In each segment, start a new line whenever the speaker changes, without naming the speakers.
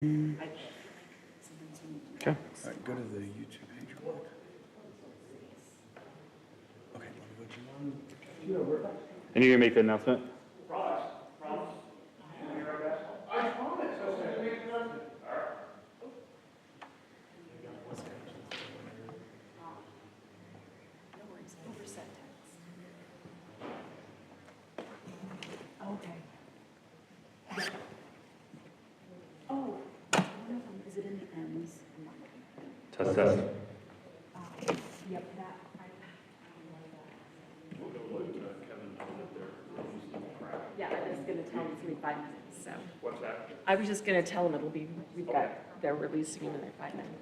Okay.
All right, go to the YouTube page real quick. Okay, let me go to
And you're gonna make the announcement?
Okay. Oh, one of them, is it in the ends? I'm not looking.
Test, test.
Yep, that. Yeah, I was gonna tell him it's gonna be 5 minutes, so.
What's that?
I was just gonna tell him it'll be, they're releasing him in their 5 minutes.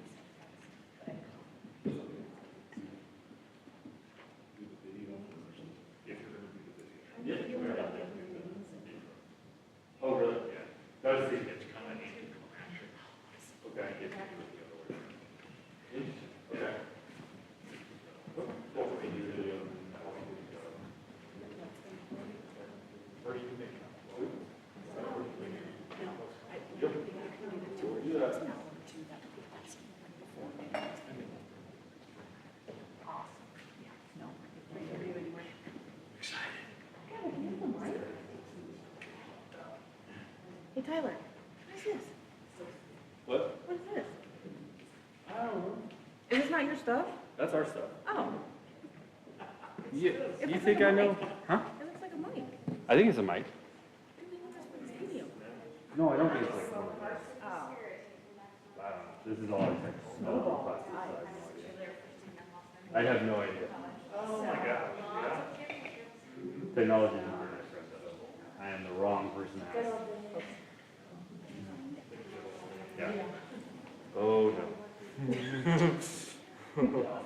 Oh, really? Yeah. That was the, it's kind of neat. Okay. Yeah.
Hey, Tyler, what is this?
What?
What is this?
I don't know.
Is this not your stuff?
That's our stuff.
Oh,
You,
It
you
looks
think
like a
I know?
mic.
Huh?
it looks like a mic.
I think it's a mic.
I think that's for this video.
No, I don't think it's like one of those.
Oh.
I don't know. This is all I think. I have no idea. Oh my gosh. Yeah. Technology is not accessible. I am the wrong person to ask. Yeah. Oh no. Oh, God.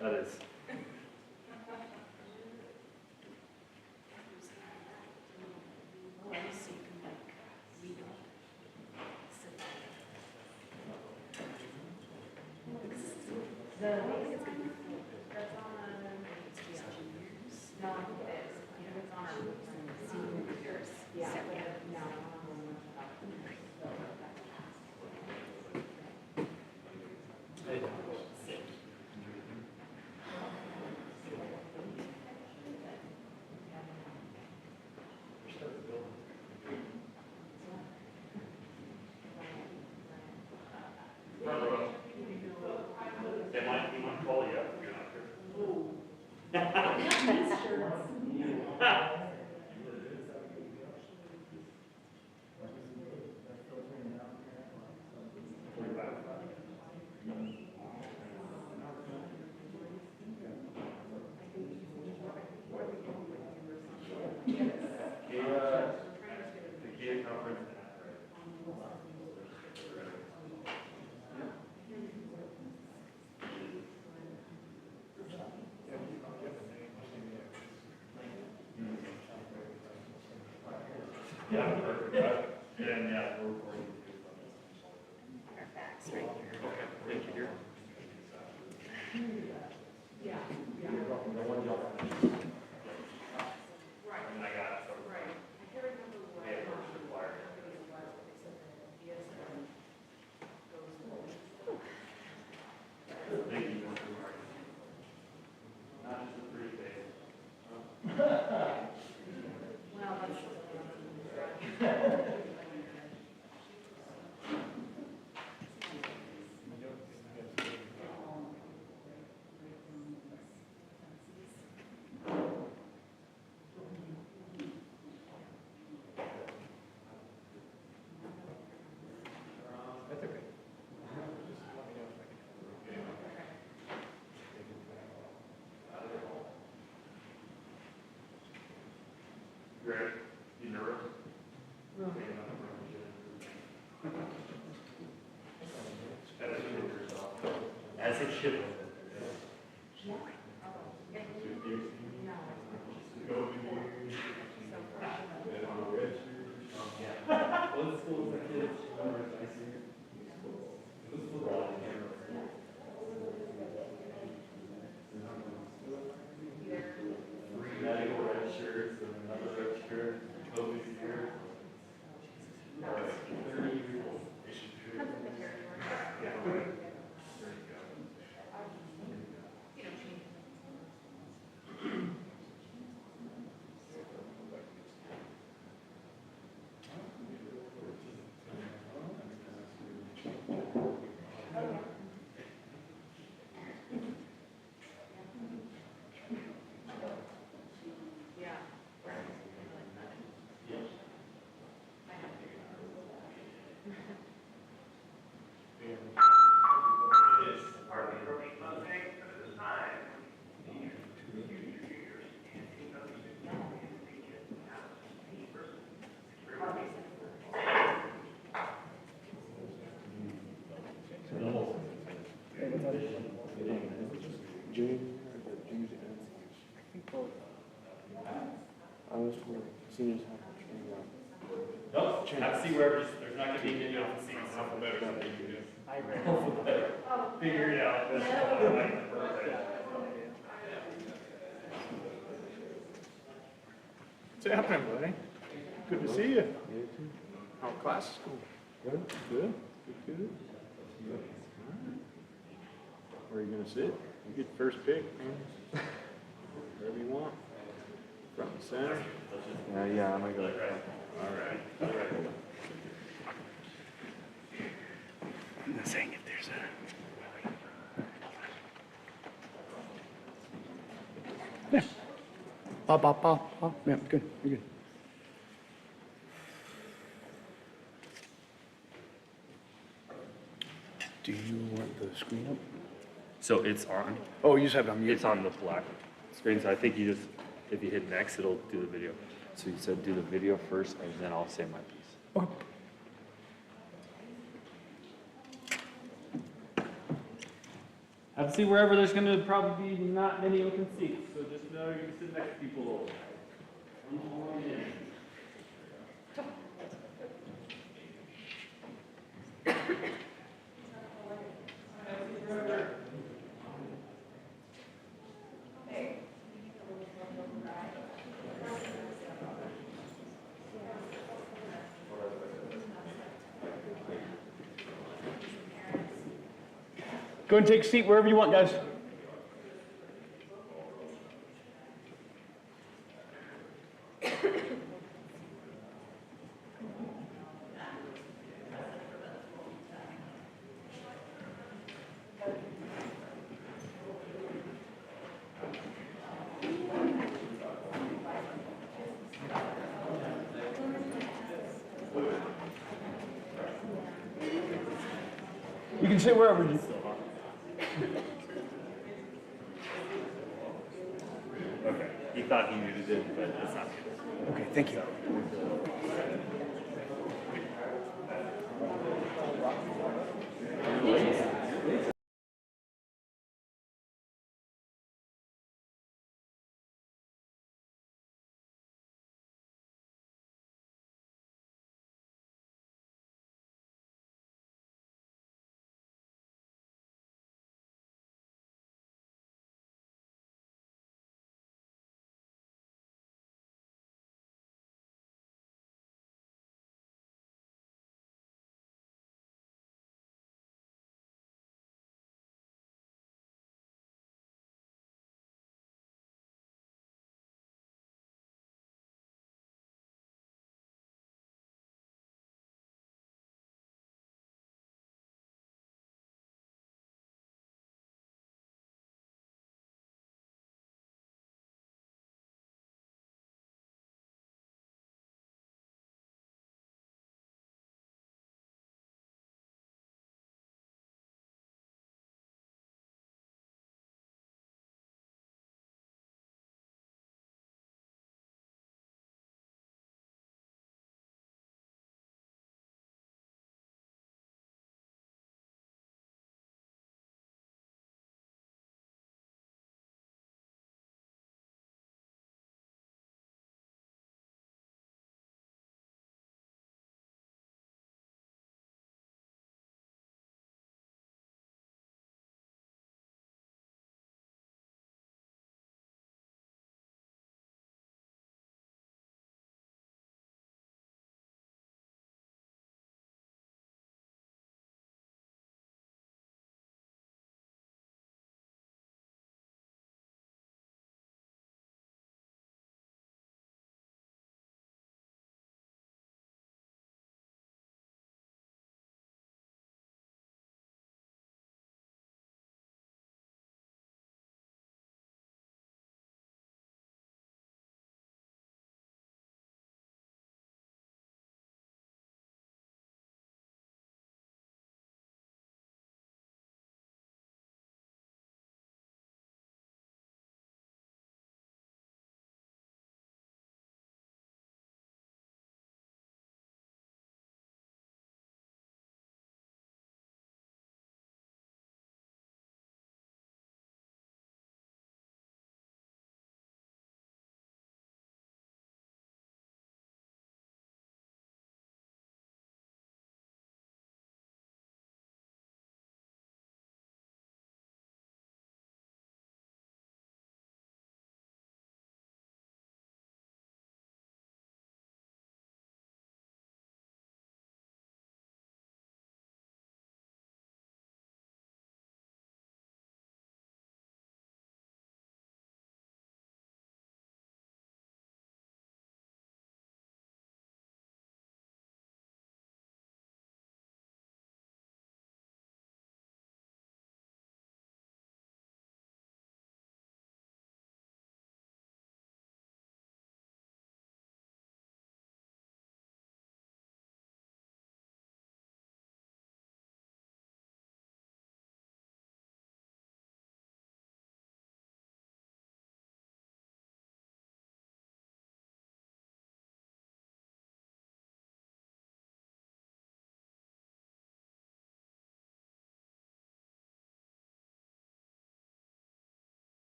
That is. They might call you up if you're not the Kia conference. Yeah, perfect. And yeah, we're recording.
Fairfax, right here.
Okay, thank you, dear. And I got it. Yeah, first supplier. Thank you, Mr. Martin. Not just a pretty face. That's okay. You ready? You nervous? As it should. Go. Medical red shirts and another red shirt, Kobe's here. 30 years old.
I was told seniors have to train out.
Nope, have a seat wherever, there's not gonna be any open seats. Alphabetical. Figure it out.
What's happening, buddy? Good to see you. How class is going? Good. Good. Good. Where are you gonna sit? You get first pick, man. Wherever you want. Front and center. Yeah, I'm gonna go. All right. I'm not saying if there's a. Yeah. Pop. Yeah, good. You're good. Do you want the screen up?
So it's on.
Oh, you just have it on mute.
It's on the black screen, so I think you just, if you hit next, it'll do the video. So you said do the video first, and then I'll say my piece.
Okay.
Have a seat wherever there's gonna probably be not many open seats, so just know you're gonna sit next to people.
Go and take a seat wherever you want, guys. You can sit wherever you.
Okay, he thought he needed it, but it's not.
Okay, thank you.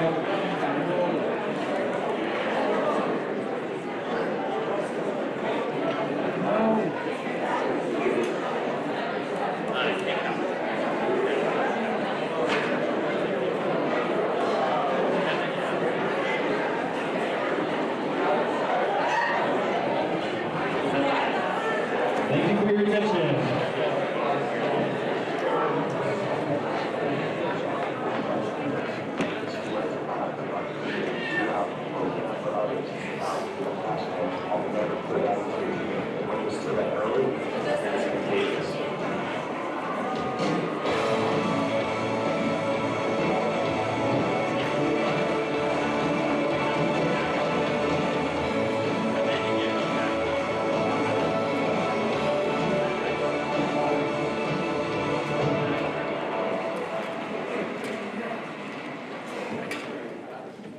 Thank you for your attention.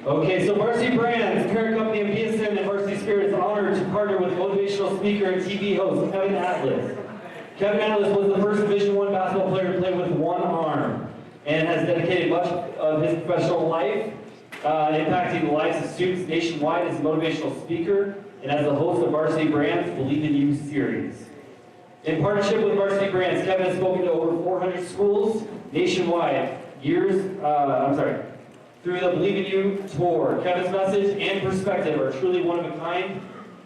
Okay, so Varsity Brands, parent company of PSN and Varsity Spirit, is honored to partner with motivational speaker and TV host Kevin Atlas. Kevin Atlas was the first Division I basketball player to play with one arm and has dedicated much of his professional life impacting the lives of students nationwide as a motivational speaker and as the host of Varsity Brands' Believe in You series. In partnership with Varsity Brands, Kevin has spoken to over 400 schools nationwide through the Believe in You tour. Kevin's message and perspective are truly one of a kind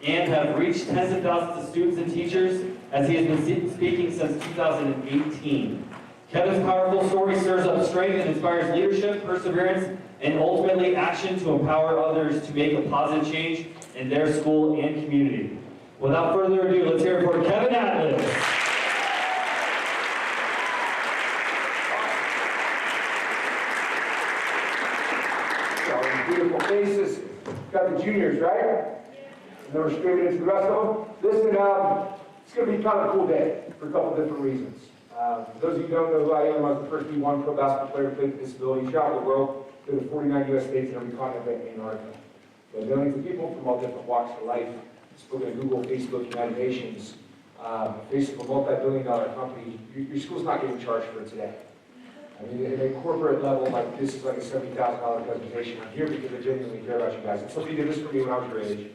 and have reached tens of thousands of students and teachers as he has been speaking since 2018. Kevin's powerful story stirs up strength and inspires leadership, perseverance, and ultimately action to empower others to make a positive change in their school and community. Without further ado, let's hear it for Kevin Atlas.
Beautiful faces. Got the juniors, right? And then we're straight into the rest of them. Listen, it's going to be kind of a cool day for a couple different reasons. Those of you who don't know who I am, I was the first D1 pro basketball player to play with disability, traveled the world, to the 49 U.S. states and every continent in Antarctica. But millions of people from all different walks of life, spoken to Google, Facebook, United Nations, face of a multi-billion-dollar company. Your school's not getting charged for it today. I mean, at a corporate level, like this is like a $70,000 presentation. I'm here because I genuinely care about you guys. And somebody did this for me when I was your age.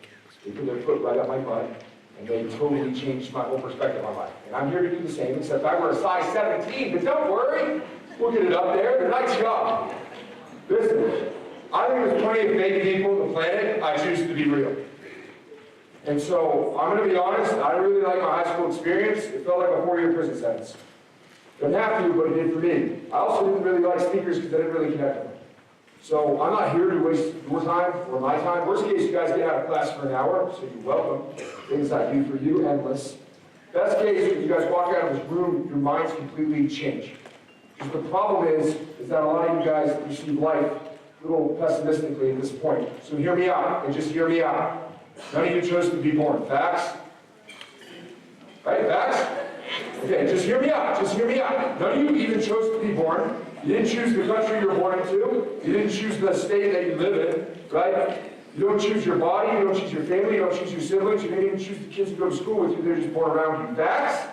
They put their foot right up my butt, and they totally changed my whole perspective on life. And I'm here to do the same, except I wear a size 17, but don't worry, we'll get it up there. The night's young. Listen, I think there's plenty of fake people on the planet. I choose to be real. And so, I'm going to be honest, I really like my high school experience. It felt like a 4-year prison sentence. Didn't have to, but it did for me. I also didn't really like speakers because I didn't really connect with them. So I'm not here to waste your time or my time. Worst case, you guys get out of class for an hour, so you're welcome. Things I do for you, endless. Best case, when you guys walk out of this room, your minds completely change. Because the problem is that a lot of you guys receive life a little pessimistically at this point. So hear me out, and just hear me out. None of you chose to be born. Facts? Right? Facts? Okay, just hear me out. Just hear me out. None of you even chose to be born. You didn't choose the country you were born into. You didn't choose the state that you live in, right? You don't choose your body. You don't choose your family. You don't choose your siblings. You didn't even choose the kids who go to school with you. They're just born around you. Facts?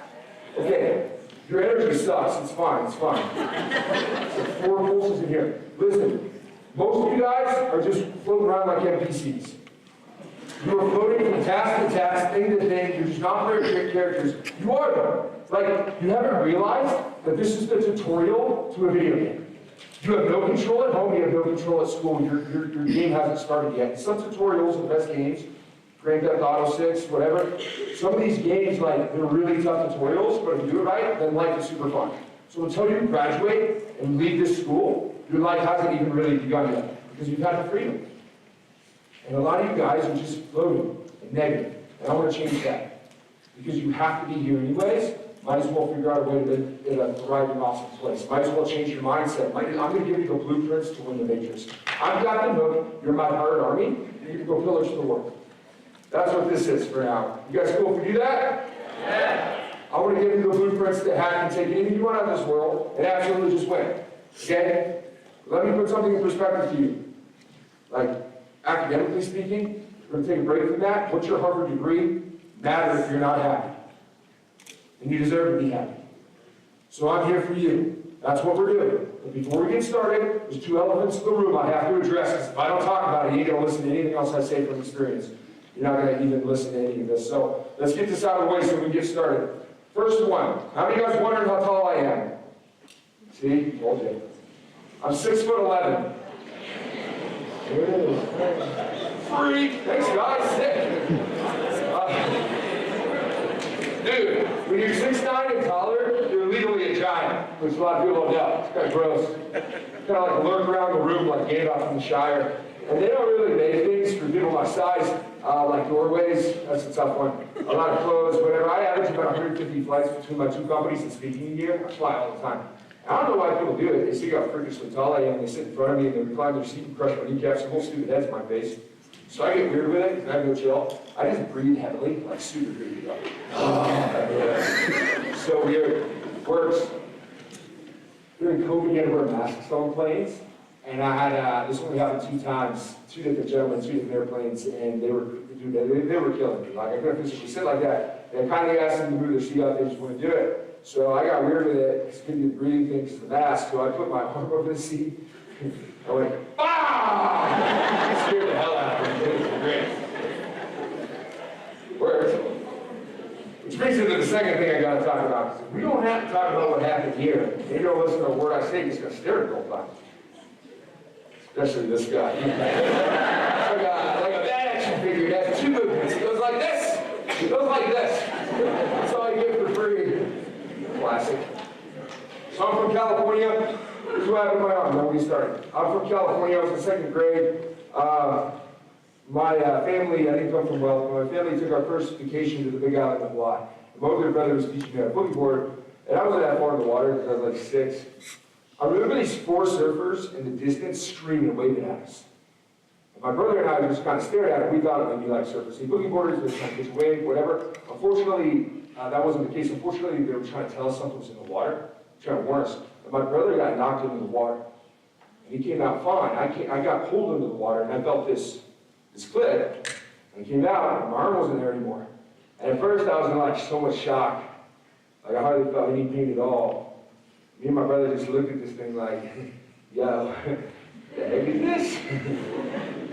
Okay. Your energy sucks. It's fine. It's fine. There's 4 pulses in here. Listen, most of you guys are just floating around like NPCs. You are floating from task to task, thing to thing. You're just not very great characters. You are, though. Like, you haven't realized that this is the tutorial to a video game. You have no control at home. You have no control at school. Your game hasn't started yet. Some tutorials are the best games. Grand Theft Auto 6, whatever. Some of these games, like, they're really tough tutorials, but if you do it right, then life is super fun. So until you graduate and leave this school, your life hasn't even really begun yet, because you've had the freedom. And a lot of you guys are just floating and negative. And I want to change that. Because you have to be here anyways, might as well figure out a way to live in a thriving, awesome place. Might as well change your mindset. I'm going to give you the blueprints to win the Matrix. I've got the hook. You're my hired army. And you can go pillars to the work. That's what this is for now. You guys cool if we do that? Yeah. I want to give you the blueprints to hack and take anything you want out of this world and absolutely just win. Okay? Let me put something in perspective to you. Like, academically speaking, we're going to take a break from that. What's your Harvard degree? Matter if you're not happy. And you deserve to be happy. So I'm here for you. That's what we're doing. But before we get started, there's two elephants in the room I have to address, because if I don't talk about it, you ain't gonna listen to anything else I say from experience. You're not gonna even listen to any of this. So let's get this out of the way so we can get started. First one, how many of you guys wondering how tall I am? See, told you. I'm 6'11". There it is. Freak. Thanks, guys. Sick. Dude, when you're 6'9" and taller, you're legally a giant, which a lot of people don't know. It's kind of gross. Kind of like lurk around the room like Gandalf in the Shire. And they don't really make things for people my size, like doorways. That's a tough one. A lot of clothes, whatever. I average about 150 flights between my two companies in speaking gear. I fly all the time. I don't know why people do it. They see how freakishly tall I am. They sit in front of me and they recline their seat and crush my kneecaps. The whole stupid head's in my face. So I get weird with it, because I have no chill. I just breathe heavily, like super breathe. So weird. Works. During COVID, you had to wear masks on planes. And I had, this only happened 2 times, 2 different gentlemen, 2 different airplanes, and they were, dude, they were killing me. Like, I couldn't physically sit like that. They kindly asked them to move their seat out, they just wouldn't do it. So I got weird with it, because it couldn't do the breathing thing, because of the mask, so I put my arm over the seat. I went, ah! It scared the hell out of me. It was great. Worked. Which brings me to the second thing I got to talk about. Because we don't have to talk about what happened here. You don't listen to a word I say, you're just going to stare at the whole time. Especially this guy. like a bad action figure. It has 2 movements. It goes like this. It goes like this. That's all you get for free. Classic. So I'm from California. Here's what happened to my arm. When we started. I'm from California. I was in 2nd grade. My family, I didn't come from wealth, but my family took our first vacation to the Big Island of Hawaii. My older brother was teaching me how to boogie board, and I wasn't that far in the water because I was like 6. I remember these 4 surfers in the distance screaming and waving at us. And my brother and I just kind of stared at it. We thought it might be like surfers. See, boogie boarders, they're trying to catch a wave, whatever. Unfortunately, that wasn't the case. Unfortunately, they were trying to tell us something was in the water, trying to warn us. And my brother got knocked into the water. And he came out fine. I got pulled into the water, and I felt this click. And he came out, and my arm wasn't there anymore. And at first, I was in like so much shock. Like I hardly felt any pain at all. Me and my brother just looked at this thing like, yo, the heck is this?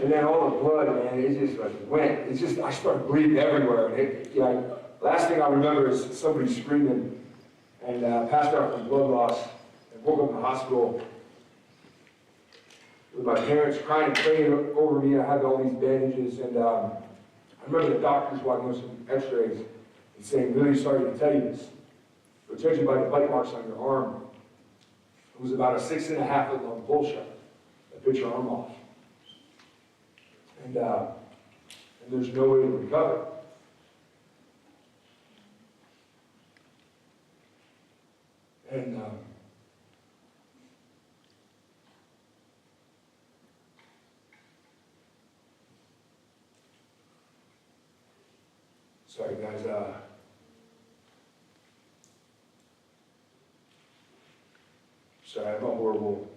And then all the blood, man, it just like went. It's just, I started bleeding everywhere. And it, last thing I remember is somebody screaming and passed out from blood loss and woke up in the hospital with my parents crying and praying over me. I had all these bandages, and I remember the doctors watching some x-rays and saying, really sorry to tell you this, but judging by the bite marks on your arm, it was about a 6.5-foot long bull shark that bit your arm off. And there's no way to recover. And sorry guys, sorry, I'm a horrible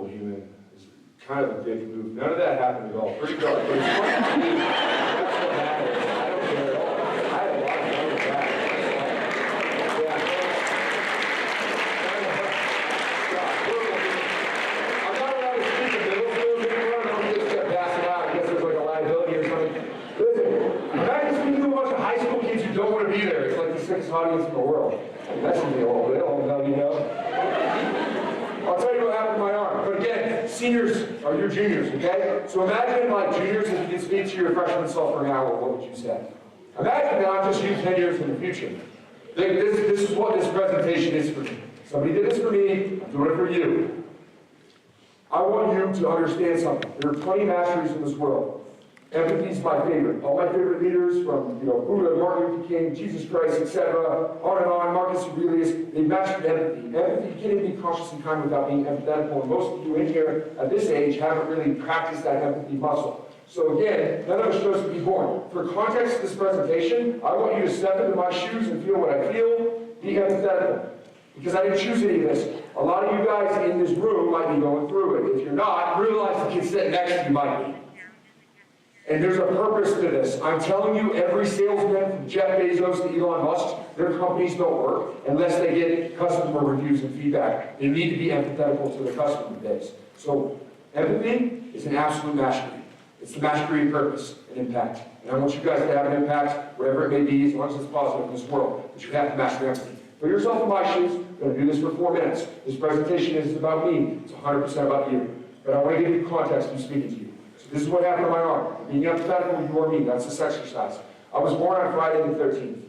human. It's kind of a big move. None of that happened at all. Pretty dark, but it's fun to me. That's what matters. I don't care at all. I had a lot of fun with that. I'm not allowed to speak in middle school anymore. I don't just get passing out. I guess there's like a liability or something. Listen, imagine speaking to a bunch of high school kids who don't want to be there. It's like the sickest audience in the world. That's gonna be a little bit, you know. I'll tell you what happened to my arm. But again, seniors are your juniors, okay? So imagine like juniors, if you can speak to your freshman self for an hour, what would you say? Imagine that I'm just you 10 years in the future. This is what this presentation is for me. Somebody did this for me, I'm doing it for you. I want you to understand something. There are 20 masteries in this world. Empathy is my favorite. All my favorite leaders, from Buddha, Martin Luther King, Jesus Christ, etc., on and on, Marcus Aurelius, they mastered empathy. Empathy, you can't even be conscious and kind without being empathetical. And most of you in here at this age haven't really practiced that empathy muscle. So again, none of us chose to be born. For context of this presentation, I want you to step into my shoes and feel what I feel, be empathetical. Because I didn't choose any of this. A lot of you guys in this room might be going through it. If you're not, realize the kid sitting next to you might be. And there's a purpose to this. I'm telling you, every salesman from Jeff Bezos to Elon Musk, their companies don't work unless they get customer reviews and feedback. They need to be empathetical to the customer base. So empathy is an absolute mastery. It's the mastery of purpose and impact. And I want you guys to have an impact, whatever it may be, as long as it's positive in this world. But you have to master empathy. Put yourself in my shoes. I'm going to do this for 4 minutes. This presentation isn't about me. It's 100% about you. But I want to give you context in speaking to you. So this is what happened to my arm. Being empathetic, you are me. That's this exercise. I was born on Friday the 13th.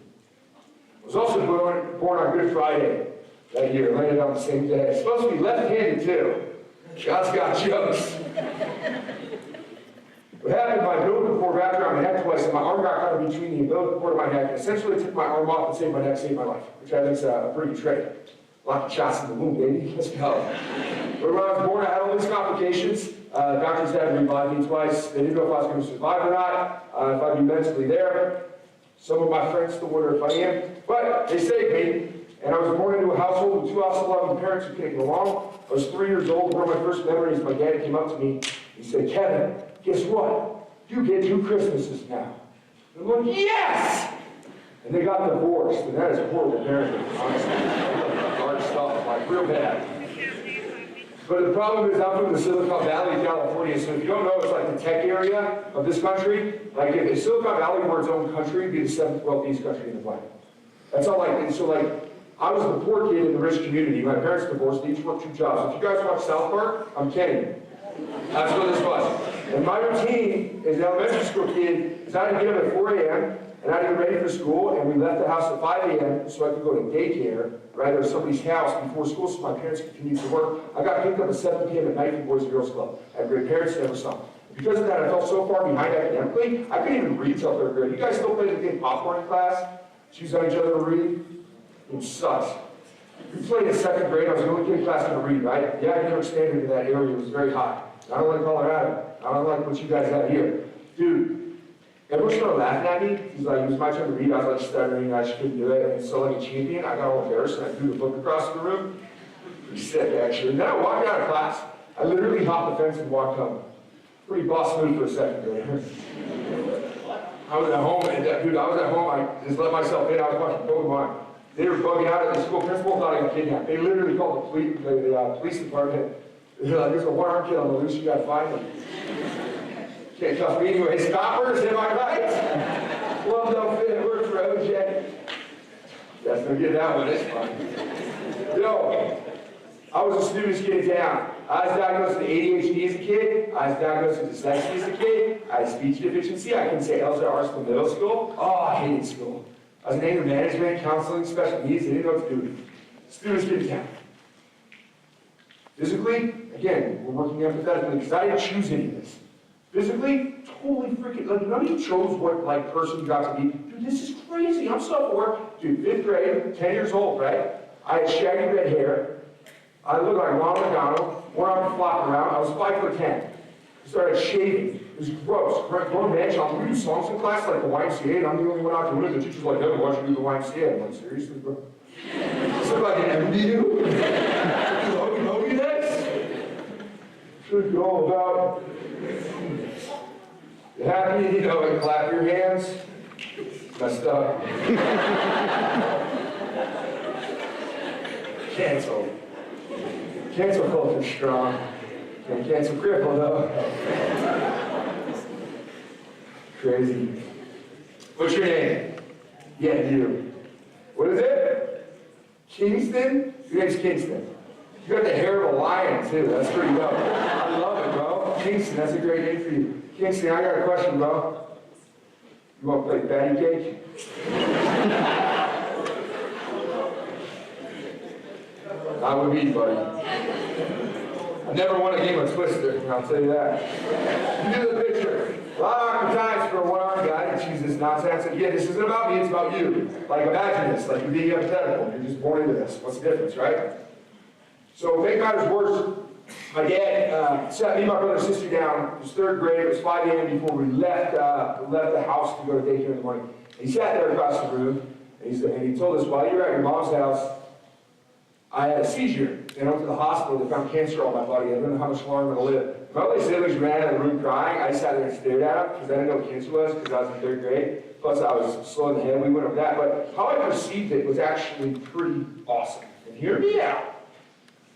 I was also born on Good Friday that year, landed on the same day. It's supposed to be left-handed too. God's got jokes. What happened, my umbilical cord wrapped around my neck twice, and my arm got caught between the umbilical cord and my neck, and essentially took my arm off and saved my neck, saved my life, which I think is a pretty good trade. Lots of shots in the womb, baby. Let's go. But when I was born, I had all these complications. Doctors had to revive me twice. They didn't know if I was going to survive or not, if I'd be mentally there. Some of my friends still wonder if I am. But they saved me. And I was born into a household with 2 awesome parents who couldn't get along. I was 3 years old. One of my first memories, my dad came up to me. He said, "Kevin, guess what? You get 2 Christmases now." And I'm like, yes! And they got divorced. And that is horrible parenting, honestly. Hard stuff, like real bad. But the problem is I'm from the Silicon Valley, California, so if you don't know, it's like the tech area of this country. Like if Silicon Valley were its own country, it'd be the 7th wealthiest country in the planet. That's all I was the poor kid in the rich community. My parents divorced, they each worked 2 jobs. If you guys watch South Park, I'm kidding. That's what this was. And my routine as an elementary school kid is I had to get up at 4 a.m. and I had to get ready for school, and we left the house at 5 a.m. so I could go to daycare, right, or somebody's house before school so my parents could continue to work. I got picked up at 7 p.m. at night from Boys and Girls Club. I had great parents, never saw them. Because of that, I felt so far behind academically, I couldn't even read till 3rd grade. You guys still play the game popcorn in class? Choose on each other to read? It sucks. We played in 2nd grade. I was the only kid in class to read, right? Yeah, I never expanded into that area. It was very hot. Not unlike Colorado. Not unlike what you guys have here. Dude, everyone started laughing at me. He's like, it was my turn to read. I was like stuttering. I just couldn't do it. And so like a champion, I got all embarrassed and I threw the book across the room. Pretty sick, actually. And then I walked out of class. I literally hopped the fence and walked home. Pretty boss move for a 2nd grader. I was at home, and dude, I just let myself in. I was watching Pokemon. They were bugging out at the school. Principal thought I got kidnapped. They literally called the police department. They're like, "There's a one-armed kid on the loose. You got to find him." Can't cuff me anyway. Stoppers, am I right? Love don't fit. Works for OJ. That's gonna get that one. It's fun. Yo, I was the stupidest kid in town. I was diagnosed with ADHD as a kid. I was diagnosed with dyslexia as a kid. I had speech deficiency. I couldn't say L's or R's till middle school. Oh, I hated school. I was in anger management, counseling, special needs. They didn't know what to do. Stupidest kid in town. Physically, again, we're working empathetically because I didn't choose any of this. Physically, totally freaking, like none of you chose what like person you got to be. Dude, this is crazy. I'm self-aware. Dude, 5th grade, 10 years old, right? I had shaggy red hair. I looked like Ronald McDonald. One arm flopping around. I was 5'10". I started shaving. It was gross. Going to I'm doing songs in class like the YMCA, and I'm the only one out doing it. The teacher's like, "Hey, why don't you do the YMCA?" I'm like, "Seriously, bro?" This look like an MDU? You know this? Should go about. You happy? You know, and clap your hands. Messed up. Cancel. Cancel culture's strong. Can't cancel cripple though. Crazy. What's your name? Yeah, you. What is it? Kingston? Your name's Kingston. You got the hair of a lion too. That's pretty dope. I love it, bro. Kingston, that's a great name for you. Kingston, I got a question, bro. You want to play patty cake? Not with me, buddy. I never won a game of Twister, I'll tell you that. You do the picture. A lot of awkward times for a one-armed guy to choose this nonsense. Again, this isn't about me, it's about you. Like, imagine this, like you're being empathetical. You're just born into this. What's the difference, right? So, to make matters worse, my dad sat me and my brother and sister down. It was 3rd grade. It was 5 a.m. before we left the house to go to daycare in the morning. And he sat there across the room, and he told us, while you're at your mom's house, I had a seizure. And I went to the hospital, they found cancer on my body. I didn't know how much longer I'm gonna live. If all these siblings ran out of the room crying, I sat there and stared at them because I didn't know what cancer was because I was in 3rd grade. Plus I was slow in the head, we went over that. But how I perceived it was actually pretty awesome. And hear me out.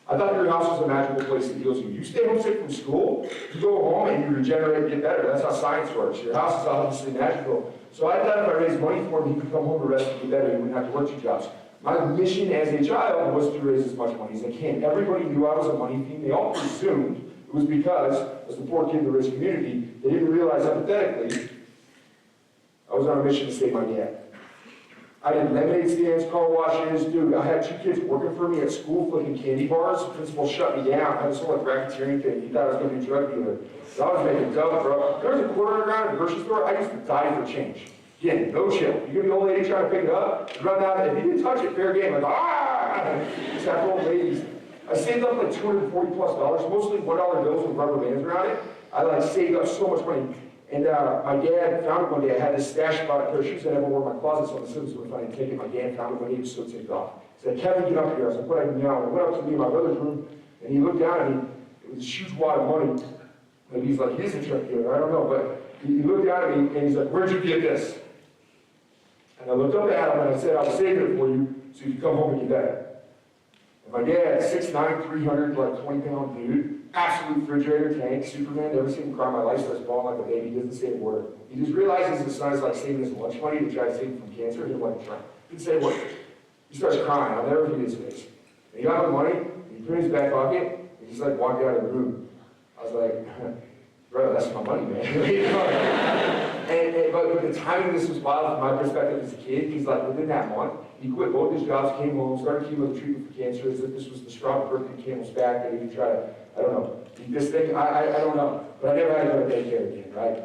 I thought your house was a magical place that heals you. You stay homesick from school, you go home and you regenerate and get better. That's how science works. Your house is obviously magical. So I thought if I raised money for him, he could come home to rest and get better. He wouldn't have to work 2 jobs. My mission as a child was to raise as much money as I can. Everybody knew I was a money fiend. They all presumed it was because I was the poor kid in the rich community. They didn't realize, hypothetically, I was on a mission to save my dad. I did lemonade stands, car washes, dude. I had 2 kids working for me at school flipping candy bars. The principal shut me down. I had this whole like racketeering thing. He thought I was going to be a drug dealer. So I was making dough, bro. There was a quarter underground at the grocery store. I used to die for change. Again, no chill. You're going to be an old lady trying to pick it up, run down. If you didn't touch it, fair game. Like, ah! Just have old ladies. I saved up like $240+, mostly $1 bills with rubber bands around it. I like saved up so much money. And my dad found it one day. I had this stash of a pair of shoes I never wore in my closet, so the Sims would find it, take it. My dad found it one day, he was so ticked off. He said, Kevin, get up here. I was like, what I do now? And I went up to me in my brother's room, and he looked down at me. It was a huge wad of money. Maybe he's like, he is a drug dealer, I don't know. But he looked down at me, and he's like, where'd you get this? And I looked up at him, and I said, I was saving it for you, so you can come home and get better. And my dad, 6'9", 320-pound dude, absolute refrigerator tank, Superman, never seen him cry in my life, starts bawling like a baby, doesn't say a word. He just realizes his son is like saving his lunch money to try to save him from cancer. He didn't want to try. He didn't say a word. He starts crying. I'll never forget his face. And he got the money, and he put it in his back pocket, and he's like walked out of the room. I was like, bro, that's my money, man. But the timing of this was wild from my perspective as a kid. He's like, within that month, he quit both his jobs, came home, started chemo treatment for cancer, as if this was the straw that broke the camel's back, that he could try to, I don't know, eat this thing, I don't know. But I never had to go to daycare again, right?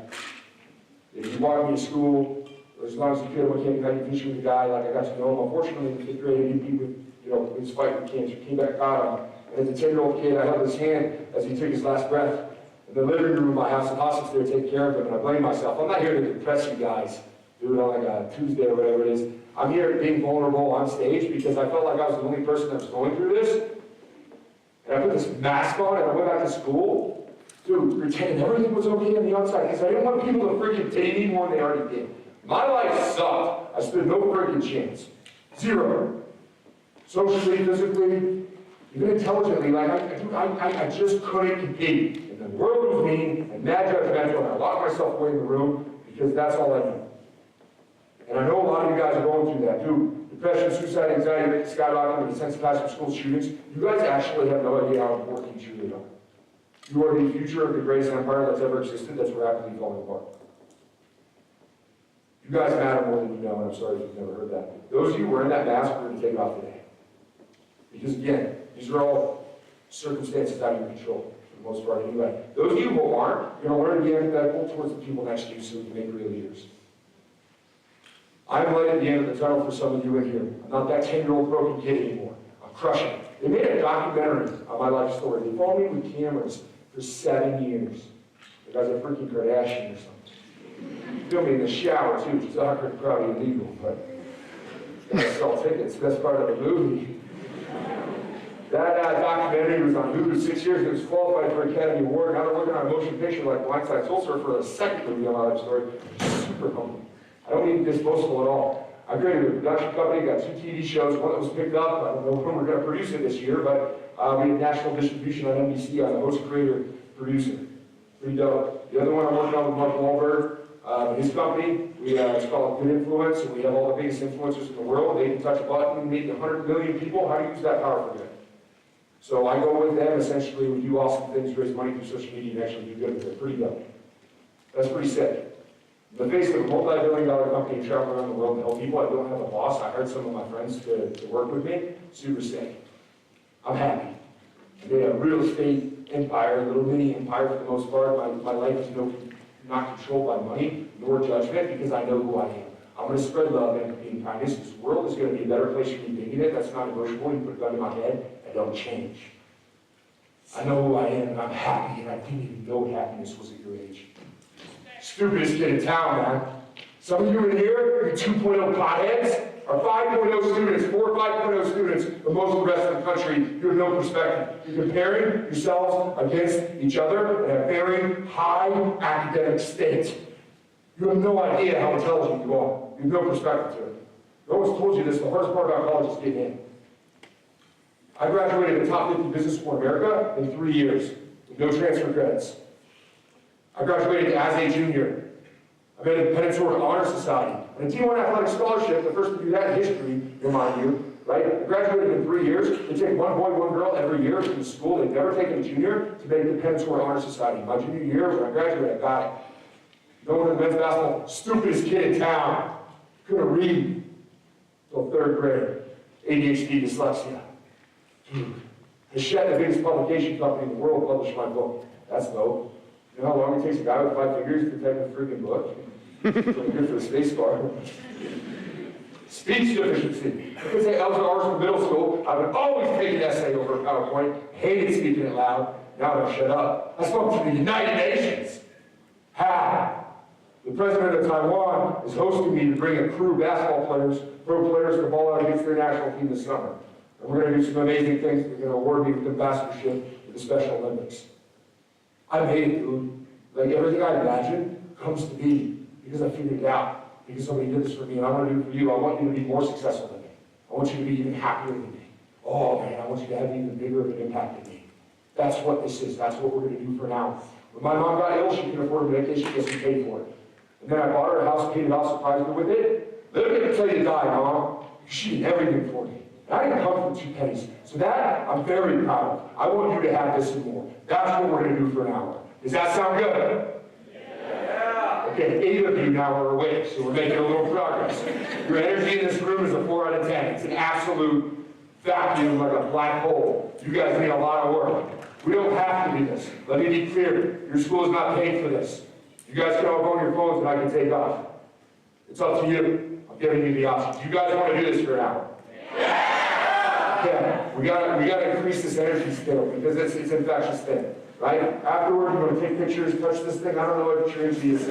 He walked me to school, as long as he could, I came back fishing with the guy, like I got to know him. Unfortunately, in the 5th grade, he beat with, his fight with cancer, came back, got him. And as a 10-year-old kid, I held his hand as he took his last breath. In the living room of my house, the hospice there taking care of him, and I blame myself. I'm not here to depress you guys, do it on like a Tuesday or whatever it is. I'm here being vulnerable on stage because I felt like I was the only person that was going through this. And I put this mask on and I went back to school, dude, pretending everything was okay on the outside because I didn't want people to freaking take me more than they already did. My life sucked. I stood no freaking chance. 0. Socially, physically, even intelligently, like I just couldn't compete. And the world was mean and mad judgmental, and I locked myself away in the room because that's all I knew. And I know a lot of you guys are going through that too. Depression, suicide, anxiety, skyrocketing with the sense of passion of school shootings. You guys actually have no idea how important you really are. You are the future of the greatest empire that's ever existed that's rapidly falling apart. You guys matter more than you know, and I'm sorry if you've never heard that. Those of you wearing that mask are going to take it off today. Because again, these are all circumstances out of your control, for the most part anyway. Those of you who aren't, you're going to learn to be empathetic towards the people next to you so you can make real leaders. I'm light at the end of the tunnel for some of you in here. I'm not that 10-year-old broken kid anymore. I'm crushing it. They made a documentary on my life story. They followed me with cameras for 7 years. The guy's a freaking Kardashian or something. Filmed me in the shower too, which is awkward, probably illegal, but I sell tickets. That's part of the movie. That documentary was on Hulu 6 years. It was qualified for an Academy Award. Now they're working on a motion picture like Blindside Soul Surfer for a second movie on my life story. Super humble. I don't mean disposable at all. I created a production company, got 2 TV shows, one that was picked up. I don't know when we're going to produce it this year, but we have national distribution on NBC. I'm the host, creator, producer. Pretty dope. The other one I'm working on with Mark Wahlberg, his company, it's called Good Influence, and we have all the biggest influencers in the world. They can touch a button, meet 100 million people. How to use that power for good. So I go with them, essentially, we do awesome things, raise money through social media, and actually do good with it. Pretty dope. That's pretty sick. In the face of a multi-billion-dollar company traveling around the world to help people, I don't have a boss. I hired some of my friends to work with me. Super sick. I'm happy. I made a real estate empire, a little mini empire for the most part. My life is not controlled by money nor judgment because I know who I am. I'm going to spread love and empathy and kindness. This world is going to be a better place for me being in it. That's not negotiable. You put a gun in my head, I don't change. I know who I am, and I'm happy, and I didn't even know happiness was at your age. Stupidest kid in town, man. Some of you in here, you 2.0 potheads, Our 5.0 students, 4 5.0 students, but most of the rest of the country, you have no perspective. You're comparing yourselves against each other at a very high academic state. You have no idea how intelligent you are. You have no perspective to it. No one's told you this. The hardest part about college is getting in. I graduated the top 50 business school in America in 3 years, with no transfer credits. I graduated as a junior. I made a Peninsula Honor Society. And a D1 athletic scholarship, the first to do that in history, remind you, right? I graduated in 3 years. They take one boy, one girl every year from the school. They've never taken a junior to make the Peninsula Honor Society. My junior year, when I graduated, I got it. Going to the men's basketball, stupidest kid in town. Couldn't read until 3rd grade. ADHD, dyslexia. Hachette, the biggest publication company in the world, published my book. That's dope. You know how long it takes a guy with 5 fingers to type a freaking book? It's really good for the space bar. Speech deficiency. Because I was at Arsenal Middle School, I would always take an essay over a PowerPoint, hated speaking it loud. Now I shut up. I spoke to the United Nations. How? The president of Taiwan is hosting me to bring a crew of basketball players, pro players, to ball out against their national team this summer. And we're going to do some amazing things. They're going to award me with ambassadorship to the Special Olympics. I made it, dude. Like everything I imagined comes to be because I figured it out. Because somebody did this for me, and I want to do it for you. I want you to be more successful than me. I want you to be even happier than me. Oh man, I want you to have even bigger of an impact than me. That's what this is. That's what we're going to do for now. When my mom got ill, she couldn't afford a vacation because we paid for it. And then I bought her a house, paid it off, surprised her with it. Let me tell you to die, Mom. She did everything for me. And I didn't come for 2 pennies. So that, I'm very proud of. I want you to have this and more. That's what we're going to do for an hour. Does that sound good? Yeah. Okay, 8 of you now are awake, so we're making a little progress. Your energy in this room is a 4 out of 10. It's an absolute vacuum like a black hole. You guys need a lot of work. We don't have to do this. Let me be clear. Your school is not paying for this. You guys can all go on your phones and I can take off. It's up to you. I'm giving you the option. Do you guys want to do this for an hour? Yeah. We gotta increase this energy still because it's infectious thing, right? Afterward, you want to take pictures, touch this thing. I don't know what your energy is.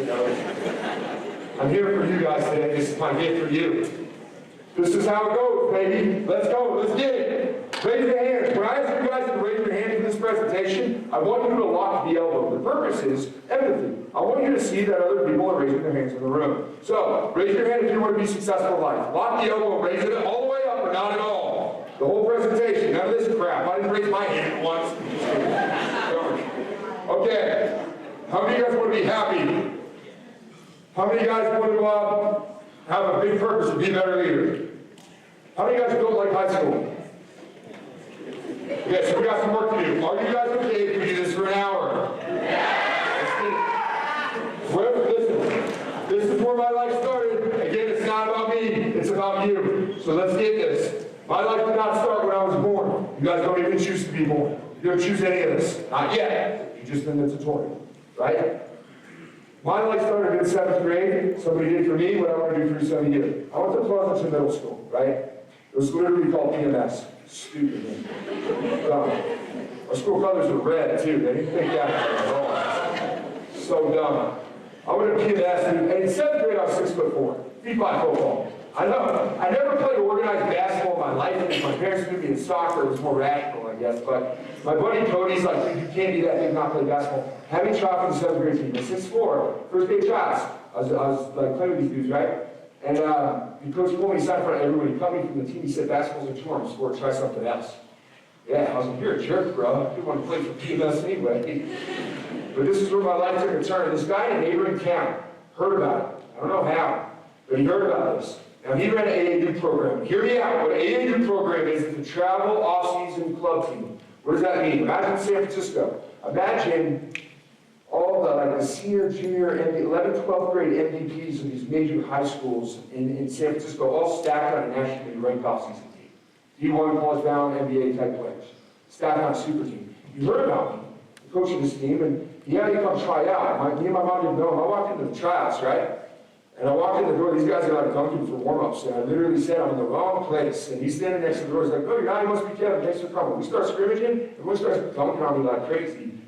I'm here for you guys today. This is my gift for you. This is how it goes, baby. Let's go. Let's get it. Raise your hands. When I ask you guys to raise your hands in this presentation, I want you to lock the elbow. The purpose is empathy. I want you to see that other people are raising their hands in the room. So, raise your hand if you want to be successful in life. Lock the elbow, raise it all the way up or not at all. The whole presentation, none of this crap. I didn't raise my hand once. Okay. How many of you guys want to be happy? How many of you guys want to have a big purpose to be a better leader? How many of you guys don't like high school? Okay, so we got some work to do. Are you guys okay if we do this for an hour? Well, listen, this is where my life started. Again, it's not about me, it's about you. So let's get this. My life did not start when I was born. You guys don't even choose to be born. You don't choose any of this. Not yet. You're just in the tutorial, right? My life started in 7th grade. Somebody did for me what I want to do for some of you. I went to Pleasanton Middle School, right? It was literally called PMS. Stupid name. Our school colors are red, too. They didn't think that at all. So dumb. I went to PMS, and in 7th grade, I was 6'4", feet by football. I know. I never played organized basketball in my life because my parents knew me in soccer. It was more rational, I guess. But my buddy Cody's like, you can't be that big, not play basketball. Had me try for the 7th grade team. At 6'4", first day shots. I was like playing with these dudes, right? And the coach pulled me aside in front of everybody. He cut me from the team. He said, basketball's a tournament sport. Try something else. Yeah, I was like, you're a jerk, bro. I didn't want to play for PMS anyway. But this is where my life took a turn. This guy in a neighboring town heard about it. I don't know how, but he heard about this. Now, he ran an AAU program. Hear me out. What an AAU program is the travel off-season club team. What does that mean? Imagine San Francisco. Imagine all the senior, junior, and the 11th, 12th grade MVPs of these major high schools in San Francisco all stacked on a nationally ranked off-season team. D1, college bound, NBA type players. Stacked on a super team. You heard about me, the coach of this team, and he had me come try out. Me and my mom didn't know him. I walked into the tryouts, right? And I walked in the door, these guys are like dunking for warm-ups, and I literally said, I'm in the wrong place. And he's standing next to the door, he's like, oh, you're not, you must be Kevin, thanks for coming. We start scrimmaging, and we start dunking on me like crazy.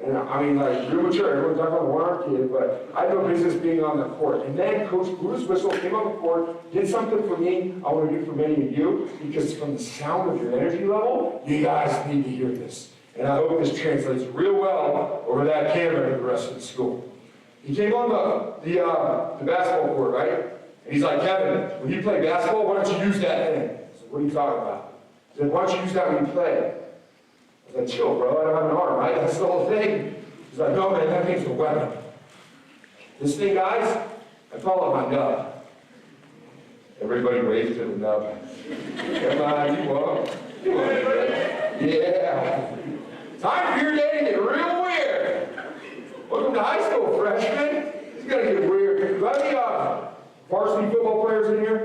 And I mean, like, real mature, everyone's talking about the one-arm kid, but I had no business being on the court. And then Coach blew his whistle, came on the court, did something for me I want to do for many of you, because from the sound of your energy level, you guys need to hear this. And I hope this translates real well over that camera to the rest of the school. He came on the basketball court, right? And he's like, Kevin, when you play basketball, why don't you use that thing? I said, what are you talking about? He said, why don't you use that when you play? I was like, chill, bro, I don't have an arm, right? That's the whole thing. He's like, no, man, that thing's a weapon. This thing, guys, I call it my nub. Everybody waves to the nub. Come on, you up. Yeah. Time for your day to get real weird. Welcome to high school, freshmen. It's gonna get weird. Do I have any varsity football players in here?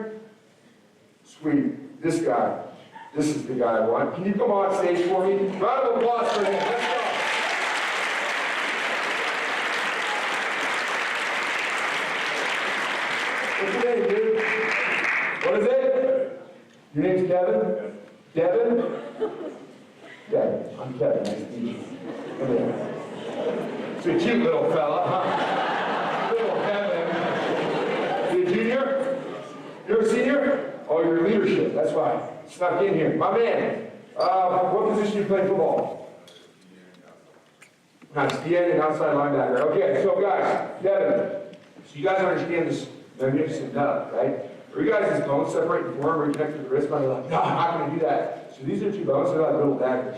Sweet. This guy. This is the guy I want. Can you come on stage for me? Round of applause for him. Let's go. What's your name, dude? What is it? Your name's Kevin? Devin? Devin. I'm Kevin. Nice to meet you. Come here. It's a cute little fella, huh? Little Kevin. You a junior? You're a senior? Oh, you're leadership. That's why. Snuck in here. My man, what position do you play football? Nice. DN and outside linebacker. Okay, so guys, Devin, so you guys understand this magnificent nub, right? Are you guys' bones separate and form, reconnected to the wrist bone? You're like, no, I'm not going to do that. So these are two bones, they're like little daggers.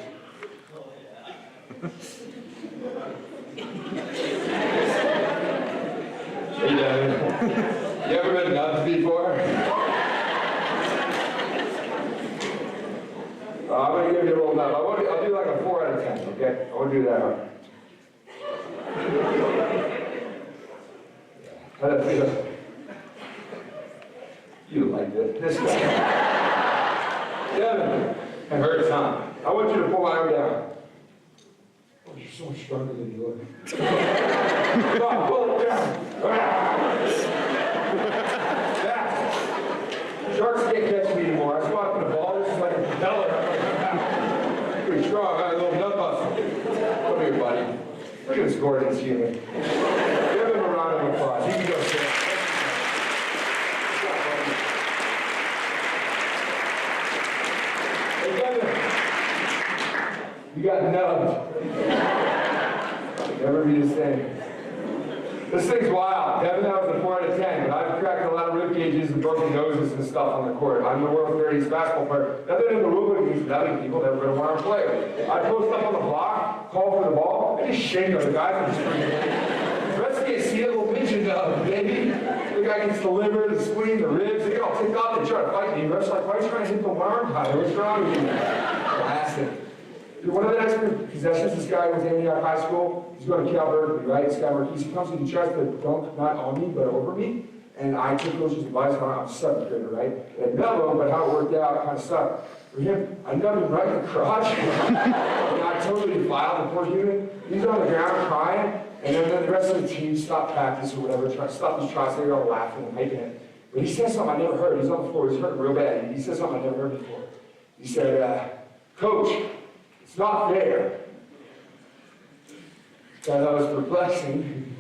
Hey, Devin. You ever been nubbed before? I'm going to give you a little nub. I'll do like a 4 out of 10, okay? I won't do that one. How does that feel? You like this. This guy. Devin, it hurts, huh? I want you to pull my arm down. Oh, you're so much stronger than you look. Come on, pull it down. Sharks can't catch me anymore. I just walk in the ball, this is like a propeller. Pretty strong, I got a little nut muscle. Come here, buddy. Look at this gorgeous human. Give him a round of applause. He can go sit. Hey, Kevin. You got nubbed. Never be the same. This thing's wild. Kevin, that was a 4 out of 10, but I've cracked a lot of rib cages and broken noses and stuff on the court. I'm the world's greatest basketball player. Nothing in the rule book means nothing. People never going to want to play. I post up on the block, call for the ball, I just shake other guys. The rest can't see it, little midget nub, baby. The guy gets the liver, the spleen, the ribs. They get all ticked off. They try to fight me. The ref's like, why are you trying to hit the arm high? What's wrong with you? Classic. Dude, one of the next possessions, this guy was Antioch High School. He's going to Cal Berkeley, right? This guy Marquise, he comes and he tries to dunk not on me, but over me. And I took coach's advice, and I'm a 7th grader, right? And nub him, but how it worked out kind of sucked. For him, I nubbed him right in the crotch. And I totally defiled the poor human. He's on the ground crying, and then the rest of the team stopped practice or whatever, stopped his tries, they were all laughing and making it. But he said something I never heard. He's on the floor, he's hurting real bad. He said something I never heard before. He said, Coach, it's not fair. That was perplexing.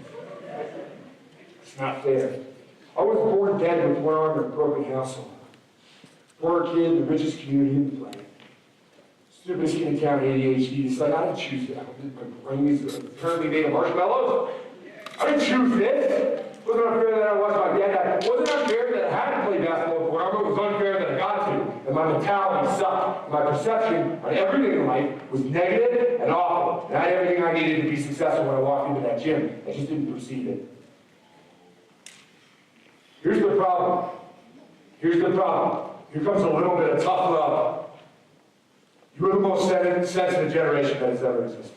It's not fair. I was born dead with one arm and a broken household. Poor kid in the richest community in the planet. Stupidest kid in town, ADHD. It's like, I didn't choose that. My brain is apparently made of marshmallows. I didn't choose this. It wasn't unfair that I watched my dad die. It wasn't unfair that I had to play basketball before. It was unfair that I got to. And my mentality sucked. My perception on everything in life was negative and awful. And I had everything I needed to be successful when I walked into that gym. I just didn't perceive it. Here's the problem. Here's the problem. Here comes a little bit of tough love. You are the most sensitive generation that has ever existed.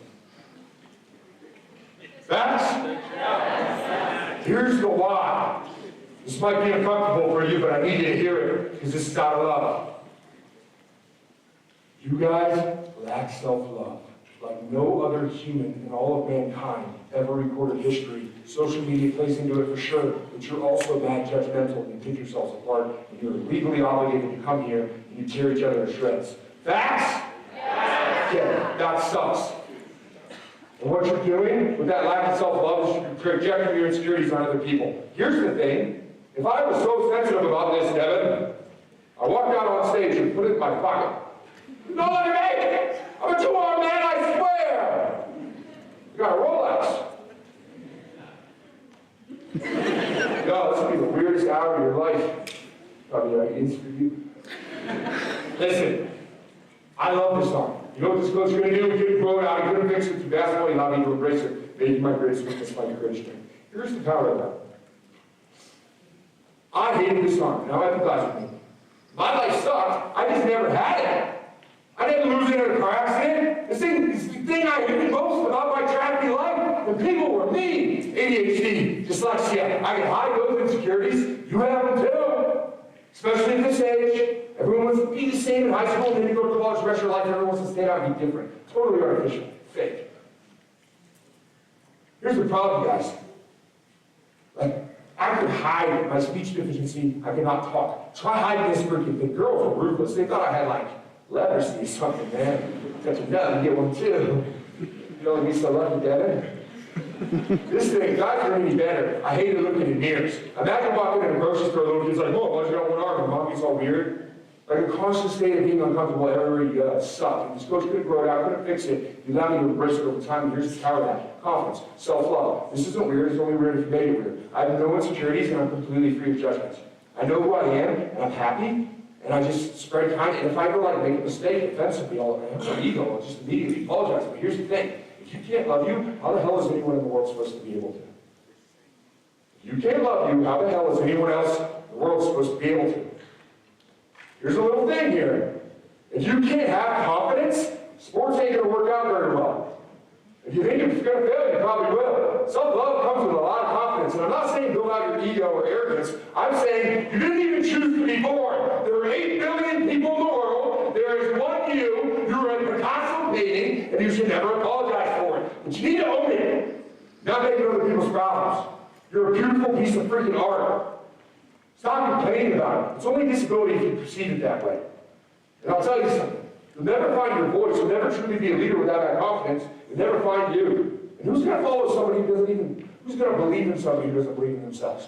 Facts? Here's the why. This might be uncomfortable for you, but I need you to hear it, because this is out of love. You guys lack self-love, like no other human in all of mankind ever recorded history. Social media plays into it for sure, but you're also mad judgmental and you pick yourselves apart, and you're legally obligated to come here and you tear each other to shreds. Facts? Yeah, that sucks. And what you're doing with that lack of self-love is you're projecting your insecurities on other people. Here's the thing. If I was so sensitive about this, Devin, I walked out on stage and put it in my pocket. No, let me make it! I'm a two-armed man, I swear! You got a Rolex. No, this will be the weirdest hour of your life. Probably like it is for you. Listen, I love this song. You know what this coach is going to do? He couldn't throw it out, he couldn't fix it through basketball, he allowed me to embrace it. Maybe my greatest weakness, my greatest strength. Here's the power of that. I hated this song. Now empathize with me. My life sucked. I just never had it. I didn't lose it in a car accident. This is the thing I hated most about my crappy life. The people were me. ADHD, dyslexia. I can hide those insecurities. You have them too. Especially at this age. Everyone wants to be the same in high school, and then you go to college, the rest of your life, everyone wants to stand out and be different. Totally artificial. Fake. Here's the problem, guys. Like, I could hide my speech deficiency. I could not talk. Try hiding this freaking thing. Girls were ruthless. They thought I had, like, leprosy or something, man. Touch a nut and get one, too. You know, me so lucky, Devin. This thing, guys are any better. I hated looking in mirrors. Imagine walking in a grocery store, little kid's like, whoa, why'd you got one arm? And mom gets all weird. Like a constant state of being uncomfortable everywhere you go. It sucked. This coach couldn't grow it out, couldn't fix it. You allowed me to embrace it over time, and here's the power of that. Confidence, self-love. This isn't weird, it's only weird if you made it weird. I have no insecurities, and I'm completely free of judgments. I know who I am, and I'm happy, and I just spread kindness. And if I ever like make a mistake, offensively, I'll have my ego, I'll just immediately apologize. But here's the thing. If you can't love you, how the hell is anyone in the world supposed to be able to? If you can't love you, how the hell is anyone else in the world supposed to be able to? Here's a little thing here. If you can't have confidence, sports ain't going to work out very well. If you think you're going to fail, you probably will. Self-love comes with a lot of confidence. And I'm not saying build out your ego or arrogance. I'm saying you didn't even choose to be born. There are 8 billion people in the world. There is one you. You're a Picasso painting, and you should never apologize for it. But you need to own it. Not making other people's problems. You're a beautiful piece of freaking art. Stop complaining about it. It's only disability if you perceive it that way. And I'll tell you something. You'll never find your voice. You'll never truly be a leader without that confidence. You'll never find you. And who's going to follow somebody who doesn't even, who's going to believe in somebody who doesn't believe in themselves?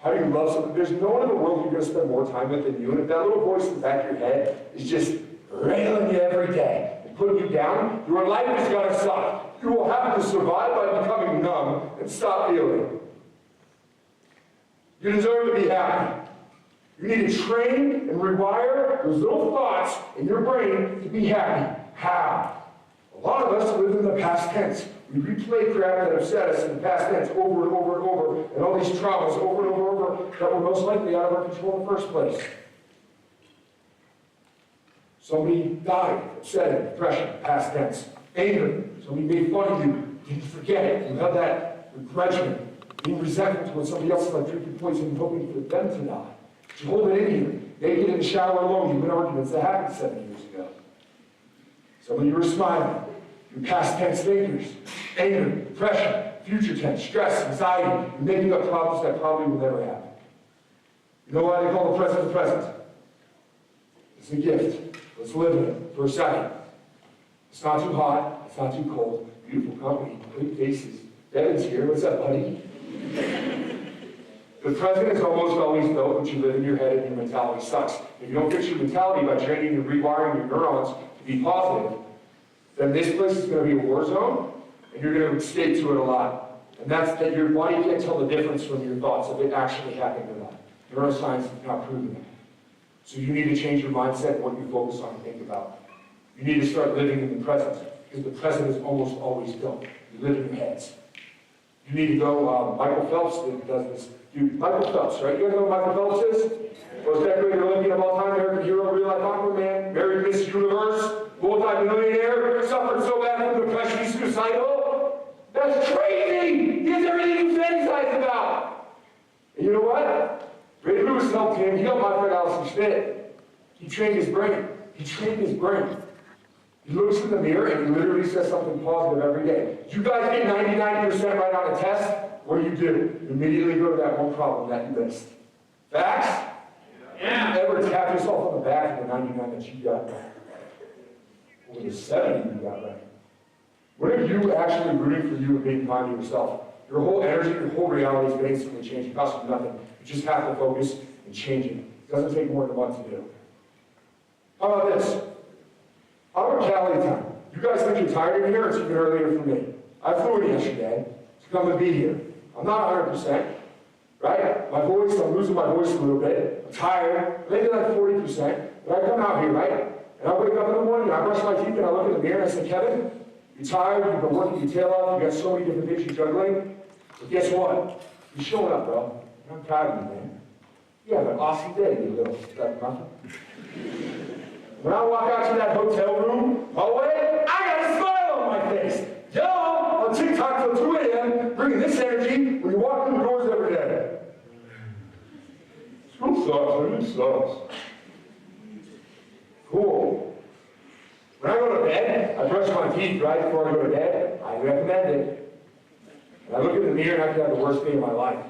How do you love somebody? There's no one in the world you're going to spend more time with than you. And if that little voice in the back of your head is just railing you every day and putting you down, your life is going to suck. You will have to survive by becoming numb and stop feeling. You deserve to be happy. You need to train and rewire those little thoughts in your brain to be happy. How? A lot of us live in the past tense. We replay crap that upset us in the past tense over and over and over, and all these traumas over and over and over that were most likely out of our control in the first place. Somebody died, upset, depression, past tense. Anger, somebody made fun of you, didn't forget it. You have that regretment. Being resentful towards somebody else, like drinking poison and hoping for them to die. You hold it in here. Naked in the shower alone, you've been arguments that happened 7 years ago. Some of you are smiling. Your past tense thinkers. Anger, depression, future tense, stress, anxiety. You're making up problems that probably will never happen. You know why they call the present the present? It's a gift. Let's live in it for a second. It's not too hot. It's not too cold. Beautiful company. Pretty faces. Devin's here. What's up, buddy? The present is almost always built when you live in your head and your mentality sucks. If you don't fix your mentality by training and rewiring your neurons to be positive, then this place is going to be a war zone, and you're going to escape to it a lot. And that's that your body can't tell the difference from your thoughts of it actually happening or not. Neuroscience has not proven that. So you need to change your mindset and what you focus on and think about. You need to start living in the present, because the present is almost always built. You live in your heads. You need to go, Michael Phelps does this. Dude, Michael Phelps, right? You guys know who Michael Phelps is? Most decorated Olympian of all time, American hero, real life Aquaman, married Miss Universe, multi-millionaire, suffered so bad from depression he's suicidal. That's crazy! He has everything to fantasize about. And you know what? Ray Lewis helped him. He helped my friend Allison Schmidt. He trained his brain. He trained his brain. He looks in the mirror and he literally says something positive every day. You guys get 99% right on the test. What do? You immediately go to that one problem that you missed. Facts? Yeah. Ever tap yourself on the back for the 99 that you got right? Or the 70 you got right? What if you actually rooting for you and being kind to yourself? Your whole energy, your whole reality is going to instantly change. It costs you nothing. You just have to focus and change it. It doesn't take more than a month to do. How about this? How about Cali time? You guys think you're tired in here? It's even earlier for me. I flew in yesterday to come and be here. I'm not 100%, right? My voice, I'm losing my voice a little bit. I'm tired, maybe like 40%. But I come out here, right? And I wake up in the morning, I brush my teeth, and I look in the mirror and I say, Kevin, you're tired, you've been working your tail off, you've got so many different things you're juggling. But guess what? You're showing up, bro. I'm proud of you, man. You have an awesome day, you little stuff muffin. When I walk out to that hotel room hallway, I got a smile on my face. Y'all on TikTok till 2 a.m. bringing this energy when you walk through the doors every day. School sucks, man. It sucks. Cool. When I go to bed, I brush my teeth right before I go to bed. I recommend it. And I look in the mirror and I could have the worst day of my life.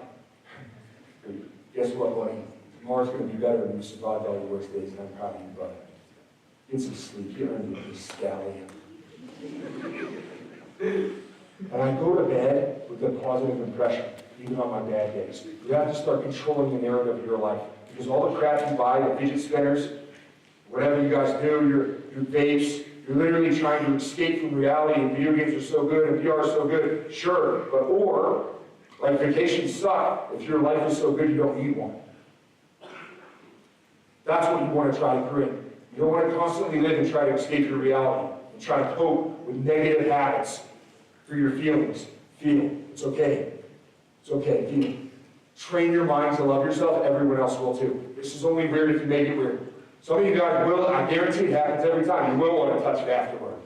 Guess what, buddy? Tomorrow's going to be better when you survived all your worst days, and I'm proud of you, brother. Get some sleep. Get underneath this stallion. And I go to bed with a positive impression, even on my bad days. You have to start controlling the narrative of your life. Because all the crap you buy, the fidget spinners, whatever you guys do, your vapes, you're literally trying to escape from reality, and video games are so good, and VR is so good, sure. But or, like vacations suck, if your life is so good you don't need one. That's what you want to try to create. You don't want to constantly live and try to escape your reality and try to cope with negative habits through your feelings. Feel. It's okay. It's okay. Feel. Train your mind to love yourself. Everyone else will too. This is only weird if you make it weird. Some of you guys will, I guarantee it happens every time. You will want to touch it afterward.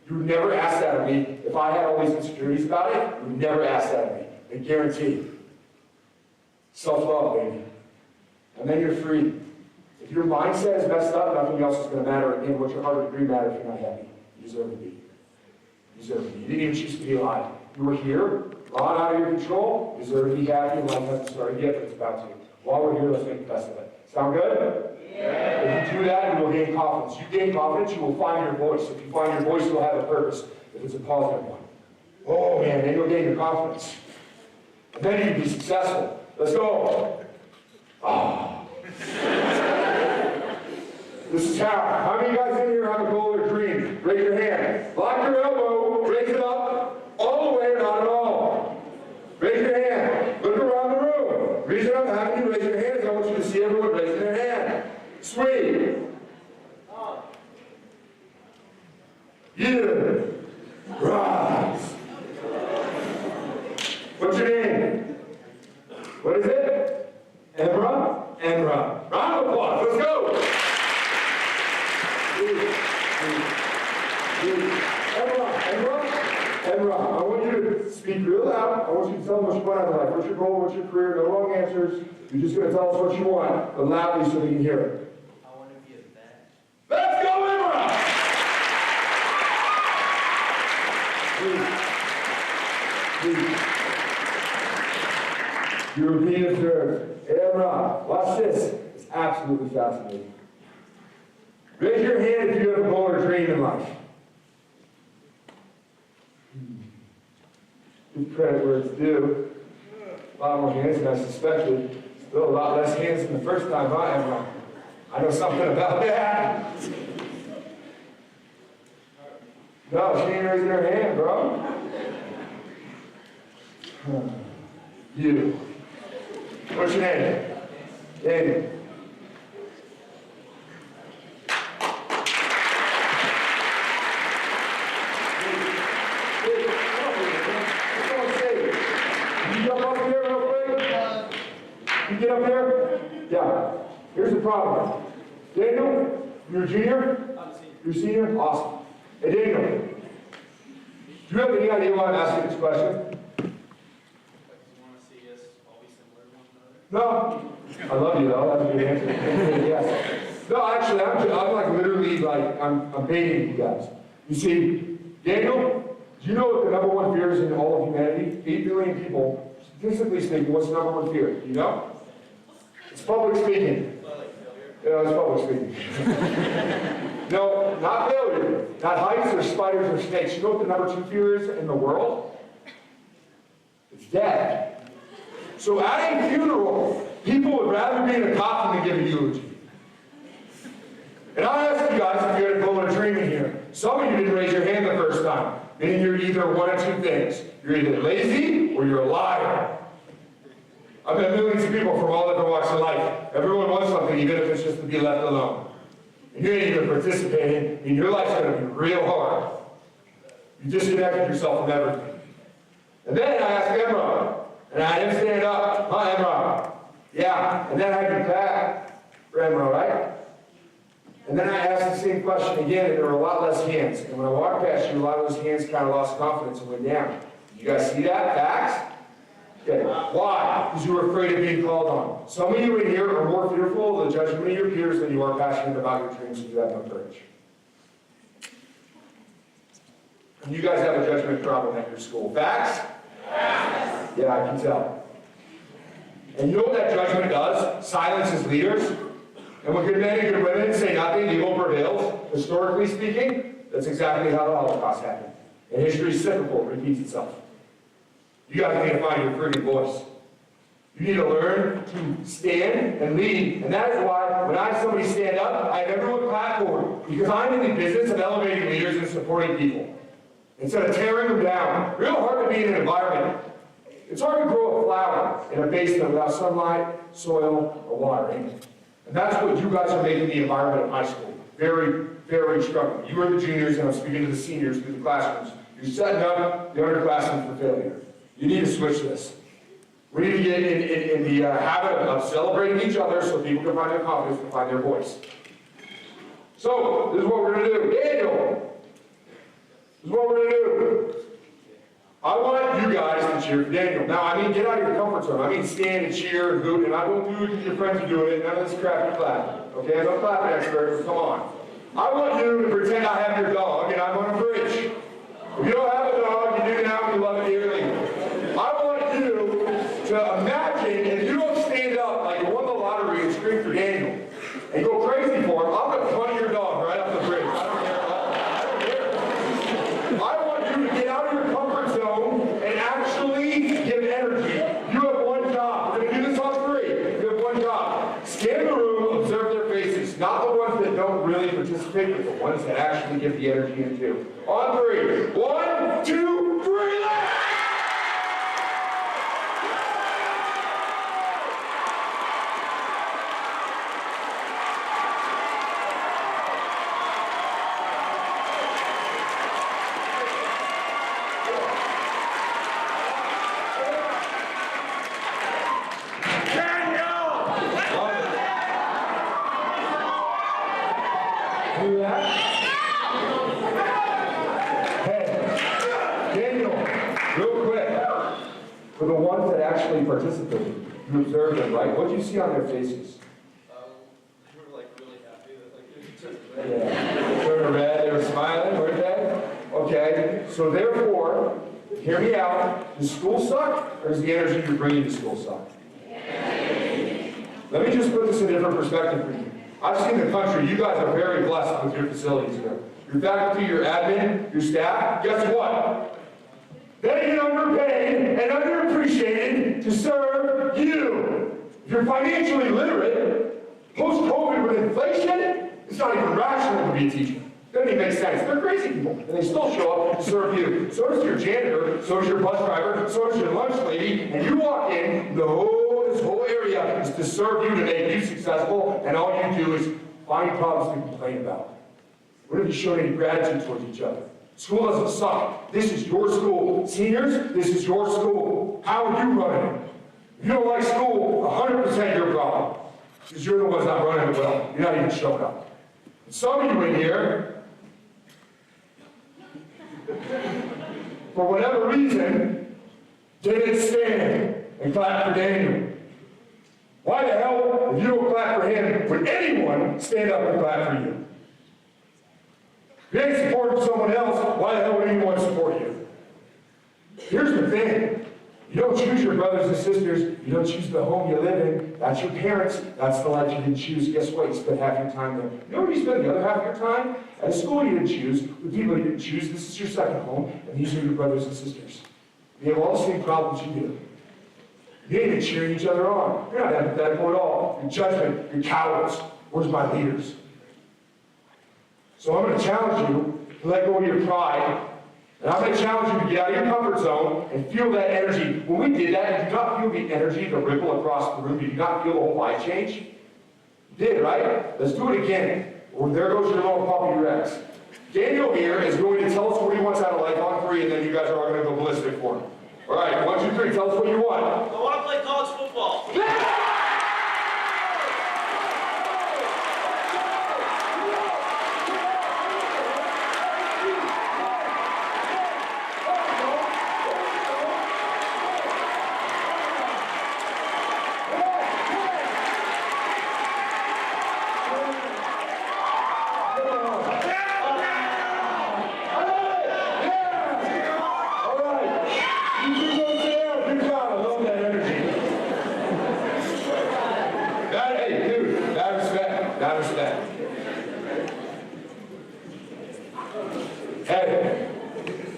You would never ask that of me. If I had all these insecurities about it, you would never ask that of me. I guarantee. Self-love, baby. And then you're free. If your mindset is messed up, nothing else is going to matter. Again, what's your heart degree matter if you're not happy? You deserve to be. You deserve to be. You didn't even choose to be alive. You were here, gone out of your control. You deserve to be happy. Life hasn't started yet, but it's about to. While we're here, let's make the best of it. Sound good? Yeah. If you do that, you will gain confidence. You gain confidence, you will find your voice. If you find your voice, you'll have a purpose. If it's a positive one. Oh man, then you'll gain your confidence. And then you'll be successful. Let's go. Oh. This is how many guys in here have a goal or dream? Raise your hand. Lock your elbow, raise it up, all the way or not at all. Raise your hand. Look around the room. Raise it up. How many raise your hands? I want you to see everyone raising their hand. Sweet. You. Rise. What's your name? What is it? Emra. Round of applause. Let's go. Emra, I want you to speak real loud. I want you to tell them what you want out of life. What's your goal? What's your career? No wrong answers. You're just going to tell us what you want, but loudly so we can hear it.
I want to be a vet.
Let's go, Emra! Please. You're being observed. Emra, watch this. It's absolutely fascinating. Raise your hand if you have a goal or dream in life. Give credit where it's due. A lot more hands than I suspected. Still a lot less hands than the first time I know something about that. No, she ain't raising her hand, bro. You. What's your name? Daniel. Get up there? Yeah. Here's the problem. Daniel, you're a junior?
I'm a senior.
You're a senior? Awesome. Hey, Daniel, do you have any idea why I'm asking this question?
You want to see us all be similar to one another?
No. I love you, though. That's a good answer. Yes. No, actually, I'm like literally like, I'm baiting you guys. You see, Daniel, do you know what the #1 fear is in all of humanity? 8 billion people, statistically speaking, what's the #1 fear? Do you know? It's public speaking. Yeah, it's public speaking. No, not failure. Not heights or spiders or snakes. You know what the number 2 fear is in the world? It's death. So at a funeral, people would rather be in a coffin than give a eulogy. And I ask you guys if you had a goal or a dream in here. Some of you didn't raise your hand the first time. Meaning you're either one of 2 things. You're either lazy or you're a liar. I've met millions of people from all different walks of life. Everyone wants something, even if it's just to be left alone. And you ain't even participating, and your life's going to be real hard. You disconnected yourself from everything. And then I asked Emra, and I had him stand up. Hi, Emra. Yeah, and then I had you back for Emra, right? And then I asked the same question again, and there were a lot less hands. And when I walked past you, a lot of those hands kind of lost confidence and went down. You guys see that? Facts? Okay. Why? Because you were afraid of being called on. Some of you in here are more fearful of the judgment of your peers than you are passionate about your dreams, and you have no courage. And you guys have a judgment problem at your school. Facts? Yes. Yeah, I can tell. And you know what that judgment does? Silences leaders. And when good men and good women say nothing, evil prevails. Historically speaking, that's exactly how the Holocaust happened. And history is cyclical, it repeats itself. You guys need to find your friggin' voice. You need to learn to stand and lead. And that is why when I have somebody stand up, I have everyone clap for it. Because I'm in the business of elevating leaders and supporting people. Instead of tearing them down. Real hard to be in an environment. It's hard to grow a flower in a basement without sunlight, soil, or water in it. And that's what you guys are making the environment of high school. Very, very struggling. You are the juniors, and I'm speaking to the seniors through the classrooms. You're setting up the underclassmen for failure. You need to switch this. We need to get in the habit of celebrating each other so people can find their confidence and find their voice. So, this is what we're going to do. Daniel, this is what we're going to do. I want you guys to cheer for Daniel. Now, I mean, get out of your comfort zone. I mean, stand and cheer and hoot, and I don't do it because your friends are doing it. None of this crap you clap. Okay, I'm not clapping expert, but come on. I want you to pretend I have your dog and I'm on a bridge. If you don't have a dog, you do now and you love it dearly. I want you to imagine if you don't stand up like you won the lottery and scream for Daniel and go crazy for him, I'm going to punt your dog right off the bridge. I don't care at all. I don't care. I want you to get out of your comfort zone and actually give energy. You have one job. We're going to do this on 3. You have one job. Scan the room, observe their faces. Not the ones that don't really participate, but the ones that actually give the energy in 2. On 3. 1, 2, 3, let's! For the ones that actually participated, you observed them, right? What did you see on their faces?
They were like really happy that like
Yeah. They were red, they were smiling, weren't they? Okay, so therefore, hear me out. Does school suck, or does the energy you're bringing to school suck? Let me just put this in a different perspective for you. I've seen the country. You guys are very blessed with your facilities here. Your faculty, your admin, your staff, guess what? They get underpaid and underappreciated to serve you. If you're financially literate, post-COVID with inflation, it's not even rational to be a teacher. Doesn't even make sense. They're crazy people, and they still show up to serve you. So does your janitor, so does your bus driver, so does your lunch lady, and you walk in, this whole area is to serve you, to make you successful, and all you do is find problems to complain about. What have you shown any gratitude towards each other? School doesn't suck. This is your school. Seniors, this is your school. How are you running it? If you don't like school, 100% your problem. Because you're the ones not running it well. You're not even showing up. And some of you in here, for whatever reason, didn't stand and clap for Daniel. Why the hell, if you don't clap for him, would anyone stand up and clap for you? If you ain't supporting someone else, why the hell would anyone support you? Here's the thing. You don't choose your brothers and sisters. You don't choose the home you live in. That's your parents. That's the life you didn't choose. Guess what? You spend half your time there. You know where you spend the other half of your time? At a school you didn't choose, with people you didn't choose. This is your second home, and these are your brothers and sisters. They have all the same problems you do. You ain't even cheering each other on. You're not empathetic at all. You're judgment. You're cowards. Where's my leaders? So I'm going to challenge you to let go of your pride. And I'm going to challenge you to get out of your comfort zone and feel that energy. When we did that, did you not feel the energy, the ripple across the room? Did you not feel the whole life change? You did, right? Let's do it again. Well, there goes your little puppy Rex. Daniel here is going to tell us what he wants out of life on 3, and then you guys are all going to go ballistic for him. All right, 1, 2, 3. Tell us what you want.
I want to play college football.
Yeah! Hey,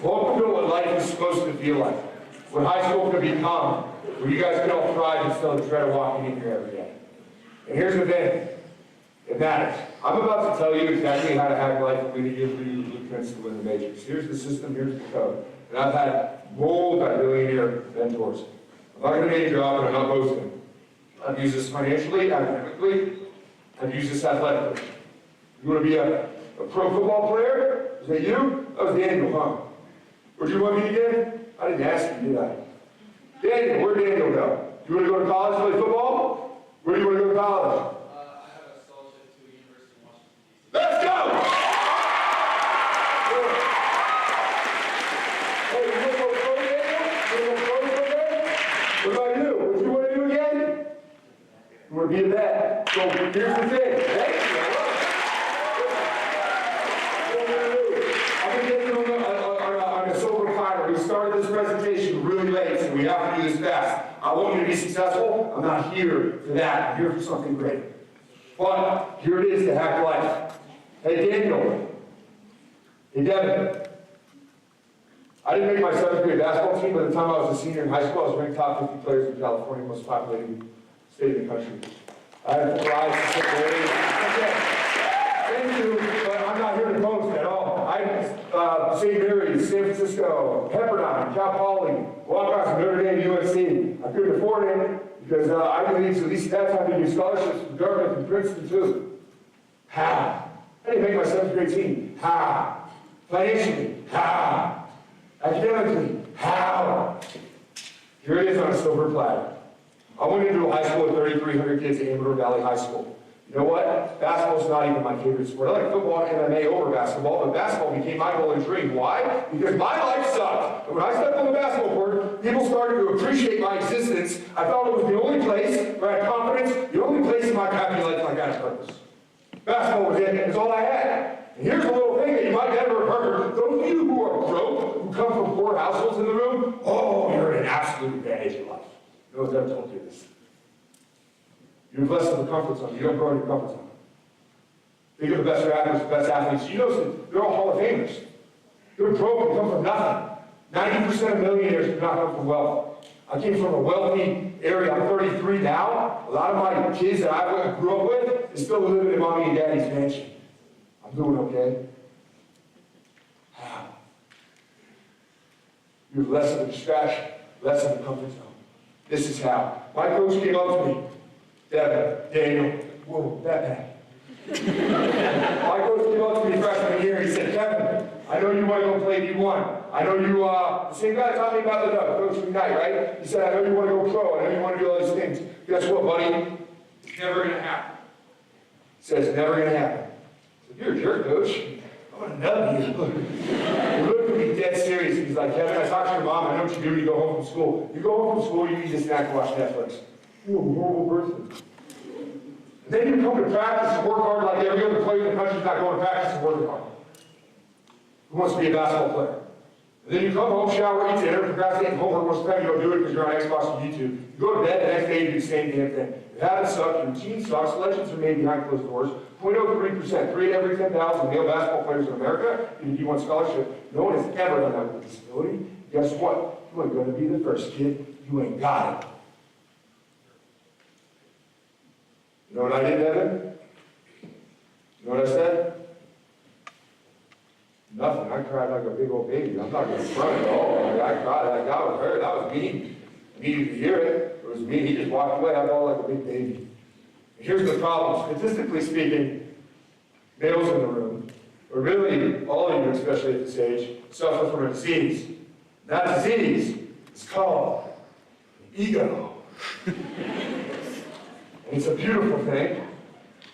welcome to what life is supposed to feel like. What high school can become, where you guys can all thrive and still dread walking in here every day. And here's the thing, it matters. I'm about to tell you exactly how to hack life and really give you the blueprints to win the Matrix. Here's the system, here's the code. And I've had multi-billionaire mentors. I'm not going to name drop, and I'm not boasting. I've used this financially, academically, I've used this athletically. You want to be a pro football player? Is that you? That was Daniel, huh? Where'd you want me again? I didn't ask you, did I? Daniel, where'd Daniel go? You want to go to college to play football? Where do you want to go to college?
I have a scholarship to the University of Washington, D.C.
Let's go! Hey, you want to go pro, Daniel? You want to go pro someday? What about you? What do you want to do again? You want to be a vet. So here's the thing. Thank you. On a sober platter, we started this presentation really late, so we have to do this fast. I want you to be successful. I'm not here for that. I'm here for something great. But here it is to hack life. Hey, Daniel. Hey, Devin. I didn't make my 7th grade basketball team. By the time I was a senior in high school, I was ranked top 50 players in California, most populated state in the country. I had to rise to sit there. Thank you, but I'm not here to boast at all. St. Mary's, San Francisco, Pepperdine, Cal Poly, Wildcats, Notre Dame, USC. I couldn't afford it because I didn't need, at least at that time, to do scholarships from government and Princeton too. How? I didn't make my 7th grade team. How? Financially. How? Academically. How? Here it is on a silver platter. I went into a high school with 3,300 kids at Amador Valley High School. You know what? Basketball's not even my favorite sport. I like football and MMA over basketball, but basketball became my goal and dream. Why? Because my life sucked. And when I stepped on the basketball court, people started to appreciate my existence. I felt it was the only place where I had confidence, the only place in my happy life I got a purpose. Basketball was it. It's all I had. And here's a little thing that you might never have heard. Those of you who are broke, who come from poor households in the room, oh, you're at an absolute advantage in life. No one's ever told you this. You're blessed with a comfort zone. You don't grow in your comfort zone. Think of the best rappers, the best athletes. You know, they're all Hall of Famers. They're broke and come from nothing. 90% of millionaires do not come from wealth. I came from a wealthy area. I'm 33 now. A lot of my kids that I grew up with is still living in mommy and daddy's mansion. I'm doing okay. How? You're less of a distraction, less of a comfort zone. This is how. My coach came up to me. Devin, Daniel, whoa, Batman. My coach came up to me freshman year. He said, Kevin, I know you want to go play D1. I know you, the same guy taught me about the Coach McKnight, right? He said, I know you want to go pro. I know you want to do all these things. Guess what, buddy? It's never going to happen. He says, it's never going to happen. I said, you're a jerk, coach. I'm going to nub you. He looked at me dead serious. He's like, Kevin, I talked to your mom. I know what you do when you go home from school. You go home from school, you eat a snack and watch Netflix. You're a horrible person. And then you come to practice and work hard like every other player in the country is not going to practice and working hard. Who wants to be a basketball player? And then you come home, shower, eat dinner, procrastinate homework most of the time, you don't do it because you're on Xbox or YouTube. You go to bed, the next day you do the same damn thing. Your habits suck, your routine sucks, legends are made behind closed doors. 0.03%, 3 in every 10,000 male basketball players in America get a D1 scholarship. No one has ever done that with a disability. Guess what? You ain't gonna be the first, kid. You ain't got it. You know what I did, Evan? You know what I said? Nothing. I cried like a big old baby. I'm not gonna front at all. I cried like I was hurt. That was me. I needed to hear it. It was me. He just walked away. I felt like a big baby. And here's the problem. Statistically speaking, males in the room, or really all of you, especially at this age, suffer from a disease. That disease is called ego. And it's a beautiful thing.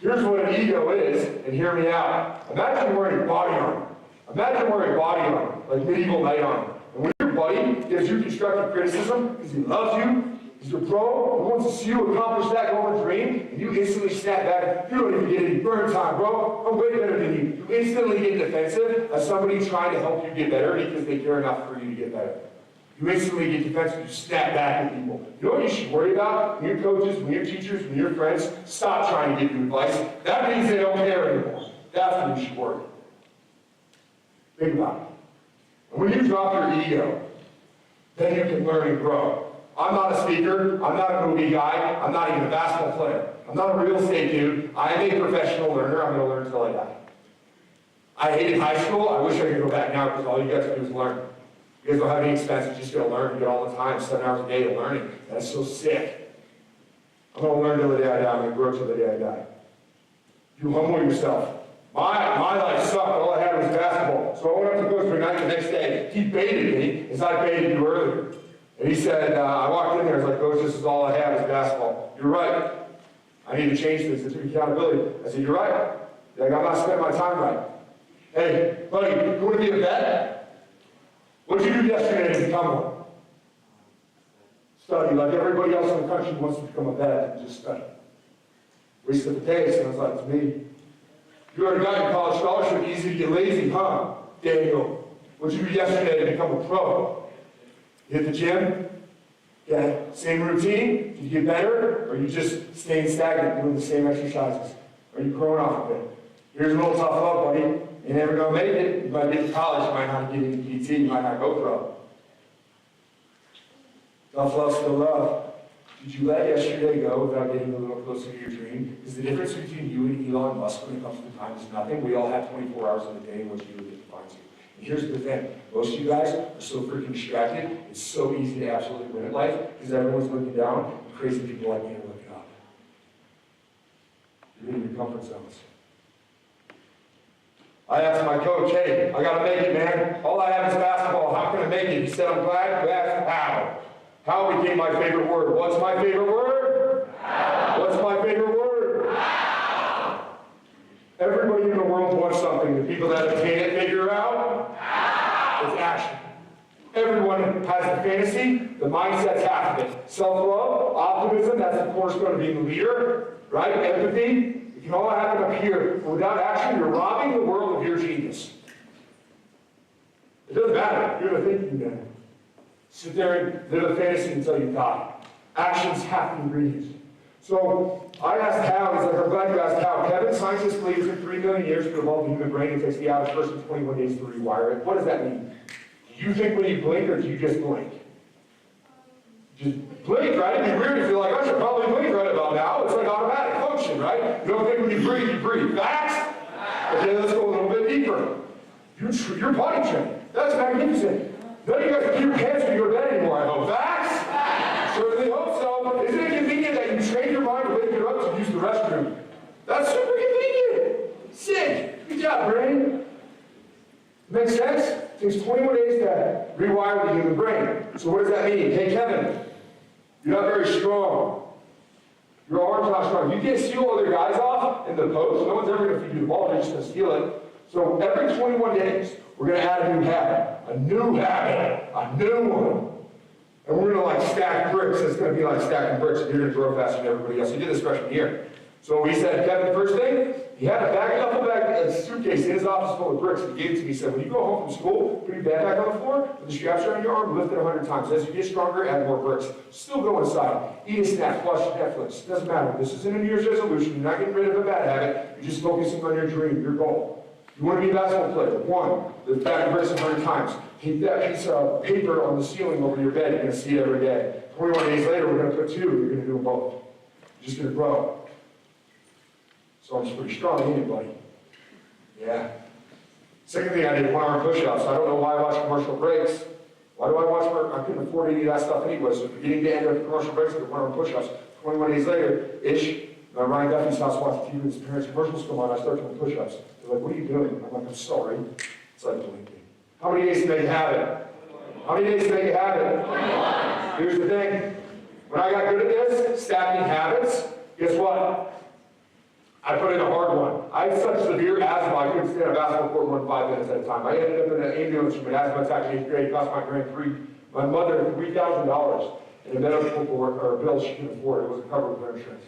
Here's what an ego is, and hear me out. Imagine wearing body armor. Imagine wearing body armor, like medieval knight armor. And when your buddy gives you constructive criticism because he loves you, he's your bro, he wants to see you accomplish that goal and dream, and you instantly snap back, you don't even get any burn time, bro. I'm way better than you. You instantly get defensive as somebody trying to help you get better because they care enough for you to get better. You instantly get defensive, you snap back at people. You know what you should worry about? When your coaches, when your teachers, when your friends stop trying to give you advice, that means they don't care anymore. That's when you should worry. Think about it. And when you drop your ego, then you can learn and grow. I'm not a speaker, I'm not a movie guy, I'm not even a basketball player. I'm not a real estate dude. I am a professional learner, I'm going to learn until I die. I hated high school, I wish I could go back now because all you got to do is learn. You guys don't have any expenses, just going to learn. You get all the time, 7 hours a day of learning. That's so sick. I'm going to learn till the day I die. I'm going to grow till the day I die. You humble yourself. My life sucked. All I had was basketball. So I went up to Coach McKnight the next day. He baited me, as I baited you earlier. And he said, I walked in there, I was like, Coach, this is all I have is basketball. You're right. I need to change this. I took accountability. I said, you're right. Like, I'm not spending my time right. Hey, buddy, you want to be a vet? What did you do yesterday to become one? Study, like everybody else in the country wants to become a vet and just study. Wasted the days, and I was like, it's me. You already got your college scholarship, easy to get lazy, huh? Daniel, what did you do yesterday to become a pro? You hit the gym? Yeah, same routine? Did you get better? Or are you just staying stagnant doing the same exercises? Are you growing off of it? Here's a little tough love, buddy. You're never going to make it. You might get to college, you might not get into PT, you might not go pro. Tough love, still love. Did you let yesterday go without getting a little closer to your dream? Because the difference between you and Elon Musk when it comes to time is nothing. We all have 24 hours in a day in which you would define you. And here's the thing. Most of you guys are so freaking distracted, it's so easy to absolutely win at life because everyone's looking down and crazy people like me are looking up. You're in your comfort zones. I asked my coach, hey, I got to make it, man. All I have is basketball. How can I make it? He said, I'm glad you asked how. How became my favorite word. What's my favorite word? How. What's my favorite word? How. Everybody in the world wants something. The people that obtain it figure out how. It's action. Everyone has the fantasy. The mindset's half of it. Self-love, optimism, that's of course going to be the leader, right? Empathy. It can all happen up here. But without action, you're robbing the world of your genius. It doesn't matter. You're the thinking man. Sit there and live a fantasy until you die. Actions have the ingredients. So I asked how, he's like, I'm glad you asked how. Kevin, scientists believe it's in 3 million years to evolve the human brain. It takes the average person 21 days to rewire it. What does that mean? Do you think when you blink or do you just blink? Just blink, right? It'd be weird if you're like, I should probably blink right about now. It's like automatic function, right? You don't think when you breathe, you breathe. Facts? Okay, let's go a little bit deeper. You're potty trained. That's magnificent. None of you guys can keep your pants when you go to bed anymore, I hope. Facts? Certainly hope so. Isn't it convenient that you train your mind to wake you up to use the restroom? That's super convenient. Sick. Good job, brain. Makes sense? It takes 21 days to rewire the human brain. So what does that mean? Hey, Kevin, you're not very strong. Your arm's not strong. You can't steal other guys off in the post. No one's ever going to feed you the ball. They're just going to steal it. So every 21 days, we're going to add a new habit. A new habit. A new one. And we're going to like stack bricks. It's going to be like stacking bricks. You're going to grow faster than everybody else. You did this freshman year. So he said, Kevin, first thing, he had a duffel bag, a suitcase in his office full of bricks. He gave it to me. He said, when you go home from school, put your backpack on the floor, put the straps around your arm, lift it 100 times. As you get stronger, add more bricks. Still go inside. Eat a snack, watch Netflix. Doesn't matter. This isn't a New Year's resolution. You're not getting rid of a bad habit. You're just focusing on your dream, your goal. You want to be a basketball player. 1, lift back and bricks 100 times. Keep that piece of paper on the ceiling over your bed. You're going to see it every day. 21 days later, we're going to put 2. You're going to do them both. You're just going to grow. So I'm just pretty strong, ain't it, buddy? Yeah. Second thing I did, 1-arm push-ups. I don't know why I watch commercial breaks. Why do I watch? I couldn't afford any of that stuff anyway. So beginning to end of commercial breaks, I did 1-arm push-ups. 21 days later-ish, I'm Ryan Duffy's house watching TV with his parents' commercials come on. I start doing push-ups. They're like, what are you doing? I'm like, I'm sorry. It's like, believe me. How many days to make a habit? How many days to make a habit? Here's the thing. When I got good at this, stacking habits, guess what? I put in a hard one. I had such severe asthma, I couldn't stand a basketball court more than 5 minutes at a time. I ended up in an ambulance from an asthma attack in 8th grade. It cost my mother $3,000 in a medical bill she couldn't afford. It wasn't covered with her insurance.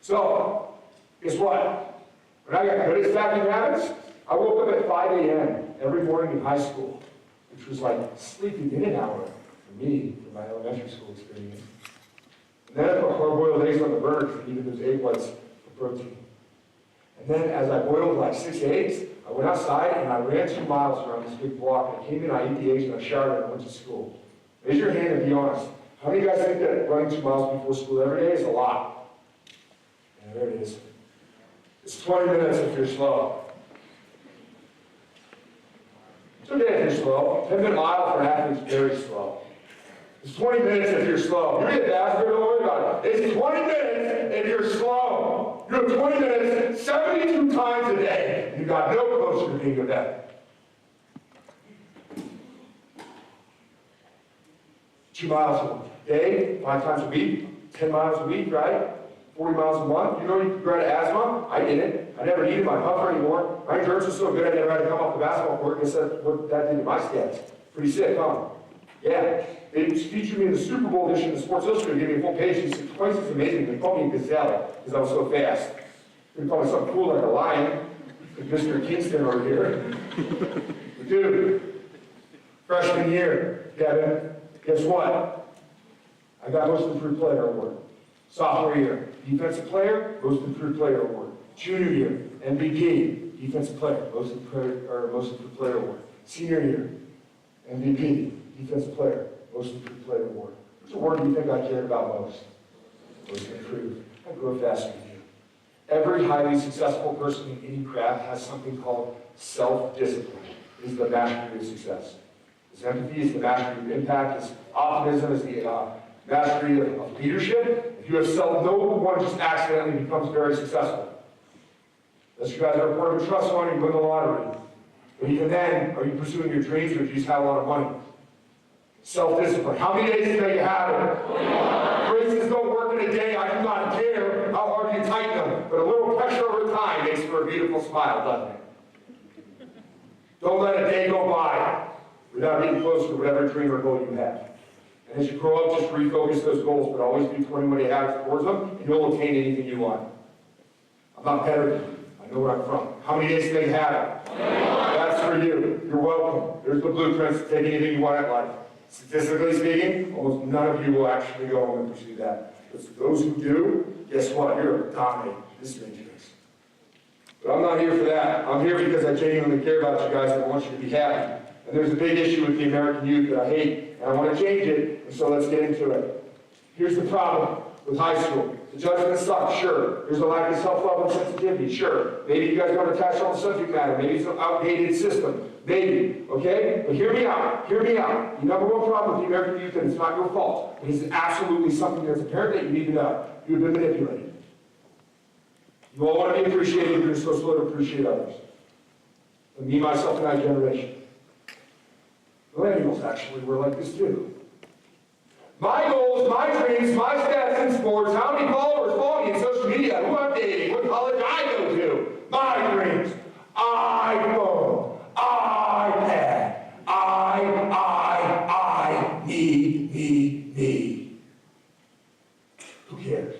So, guess what? When I got good at stacking habits, I woke up at 5 a.m. every morning in high school, which was like sleeping in an hour for me, for my elementary school experience. And then I put hard-boiled eggs on the burner to eat those egg whites for protein. And then as I boiled like 6 eggs, I went outside and I ran 2 miles around this big block. And I came in, I ate the eggs, and I showered and I went to school. Raise your hand and be honest. How many of you guys think that running 2 miles before school every day is a lot? Yeah, there it is. It's 20 minutes if you're slow. It's okay if you're slow. 10-minute mile for an athlete is very slow. It's 20 minutes if you're slow. You're the bastard, don't worry about it. It's 20 minutes if you're slow. You have 20 minutes 72 times a day. You got no closer to being a vet. 2 miles a day, 5 times a week, 10 miles a week, right? 40 miles a month. You know you could grow asthma? I didn't. I never needed my puffer anymore. My endurance was so good I never had to come off the basketball court and said what that did to my stats. Pretty sick, huh? Yeah. They featured me in the Super Bowl edition of Sports Illustrated, gave me a full page. He said, twice as amazing. They called me a gazelle because I was so fast. They called me something cool like a lion, like Mr. Kingston over here. But dude, freshman year, Kevin, guess what? I got Most Improved Player Award. Sophomore year, Defensive Player, Most Improved Player Award. Junior year, MVP, Defensive Player, Most Improved Player Award. Senior year, MVP, Defensive Player, Most Improved Player Award. Which award do you think I cared about most? Most Improved. I grow faster than you. Every highly successful person in any craft has something called self-discipline. It is the mastery of success. His empathy is the mastery of impact. His optimism is the mastery of leadership. If you have self, no one just accidentally becomes very successful. Unless you guys are a part of a trust fund, you win the lottery. But even then, are you pursuing your dreams or do you just have a lot of money? Self-discipline. How many days do you have it? Braces don't work in a day. I do not care how hard you tighten them. But a little pressure over time makes for a beautiful smile, doesn't it? Don't let a day go by without getting closer to whatever dream or goal you have. And as you grow up, just refocus those goals, but always do 21-day habits towards them, and you'll attain anything you want. I'm not better than you. I know where I'm from. How many days do they have it? That's for you. You're welcome. There's the blueprints to take anything you want in life. Statistically speaking, almost none of you will actually go home and pursue that. But those who do, guess what? You're dominating this dangerous. But I'm not here for that. I'm here because I genuinely care about you guys and I want you to be happy. And there's a big issue with the American youth that I hate, and I want to change it, and so let's get into it. Here's the problem with high school. The judgment sucks, sure. There's a lack of self-love and sensitivity, sure. Maybe you guys don't attach all the subject matter. Maybe it's an outdated system. Maybe, okay? But hear me out. Hear me out. The number one problem with the American youth, and it's not your fault, it is absolutely something that's apparent that you need to know. You've been manipulated. You all want to be appreciated, but you're so slow to appreciate others. And me, myself, and my generation. Millennials actually were like this too. My goals, my dreams, my stats in sports, how many followers follow me in social media, who I'm dating, what college I go to, my dreams, iPhone, iPad, me. Who cares?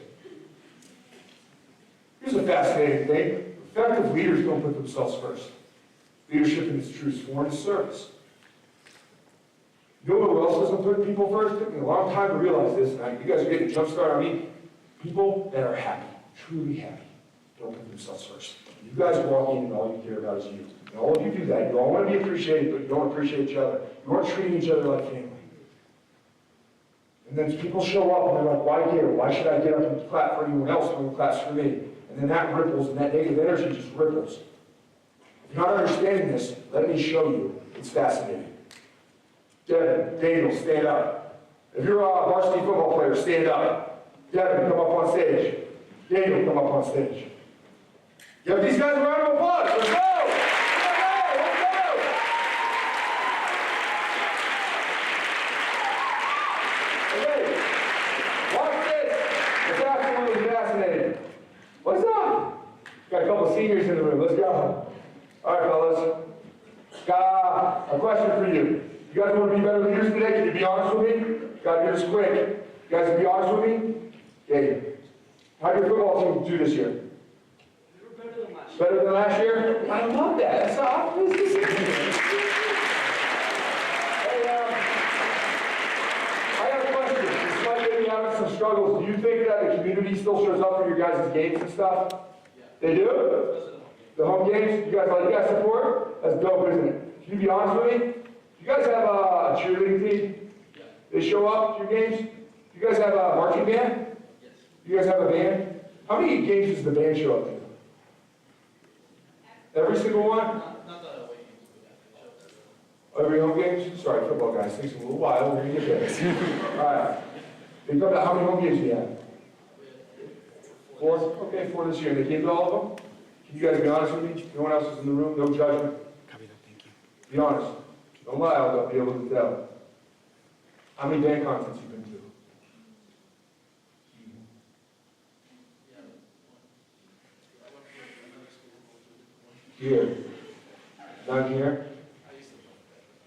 fascinating thing. Effective leaders don't put themselves first. Leadership in its truest form is service. You know who else doesn't put people first? It took me a long time to realize this, and you guys are getting a jump start on me. People that are happy, truly happy, don't put themselves first. You guys walk in and all you care about is you. And all of you do that. You all want to be appreciated, but you don't appreciate each other. You aren't treating each other like family. And then people show up and they're like, why here? Why should I get up and clap for anyone else when we clap for me? And then that ripples, and that negative energy just ripples. If you're not understanding this, let me show you. It's fascinating. Devin, Daniel, stand up. If you're a varsity football player, stand up. Devin, come up on stage. Daniel, come up on stage. Give these guys a round of applause. Let's go! Let's go! Okay, watch this. It's absolutely fascinating. What's up? Got a couple of seniors in the room. Let's go. All right, fellas. Got a question for you. You guys want to be better leaders today? Can you be honest with me? Gotta do this quick. You guys can be honest with me? Okay. How did your football team do this year? Better than last year? I love that. That's optimistic. Hey, I have a question. This might be having some struggles. Do you think that the community still shows up for your guys' games and stuff? Yeah. They do? The home games? You guys like that support? That's dope, isn't it? Can you be honest with me? You guys have a cheerleading team? Yeah. They show up to your games? You guys have a marching band? Yes. You guys have a band? How many games does the band show up to? Every single one?
Not the away games, but yeah,
Every home games? Sorry, football guys, takes a little while. We're going to get there. All right. They come to how many home games do you have? 4? Okay, 4 this year. They came to all of them? Can you guys be honest with me? No one else is in the room? No judgment?
Copy that, thank you.
Be honest. Don't lie, I'll be able to tell. How many band concerts you been to? Here. None here?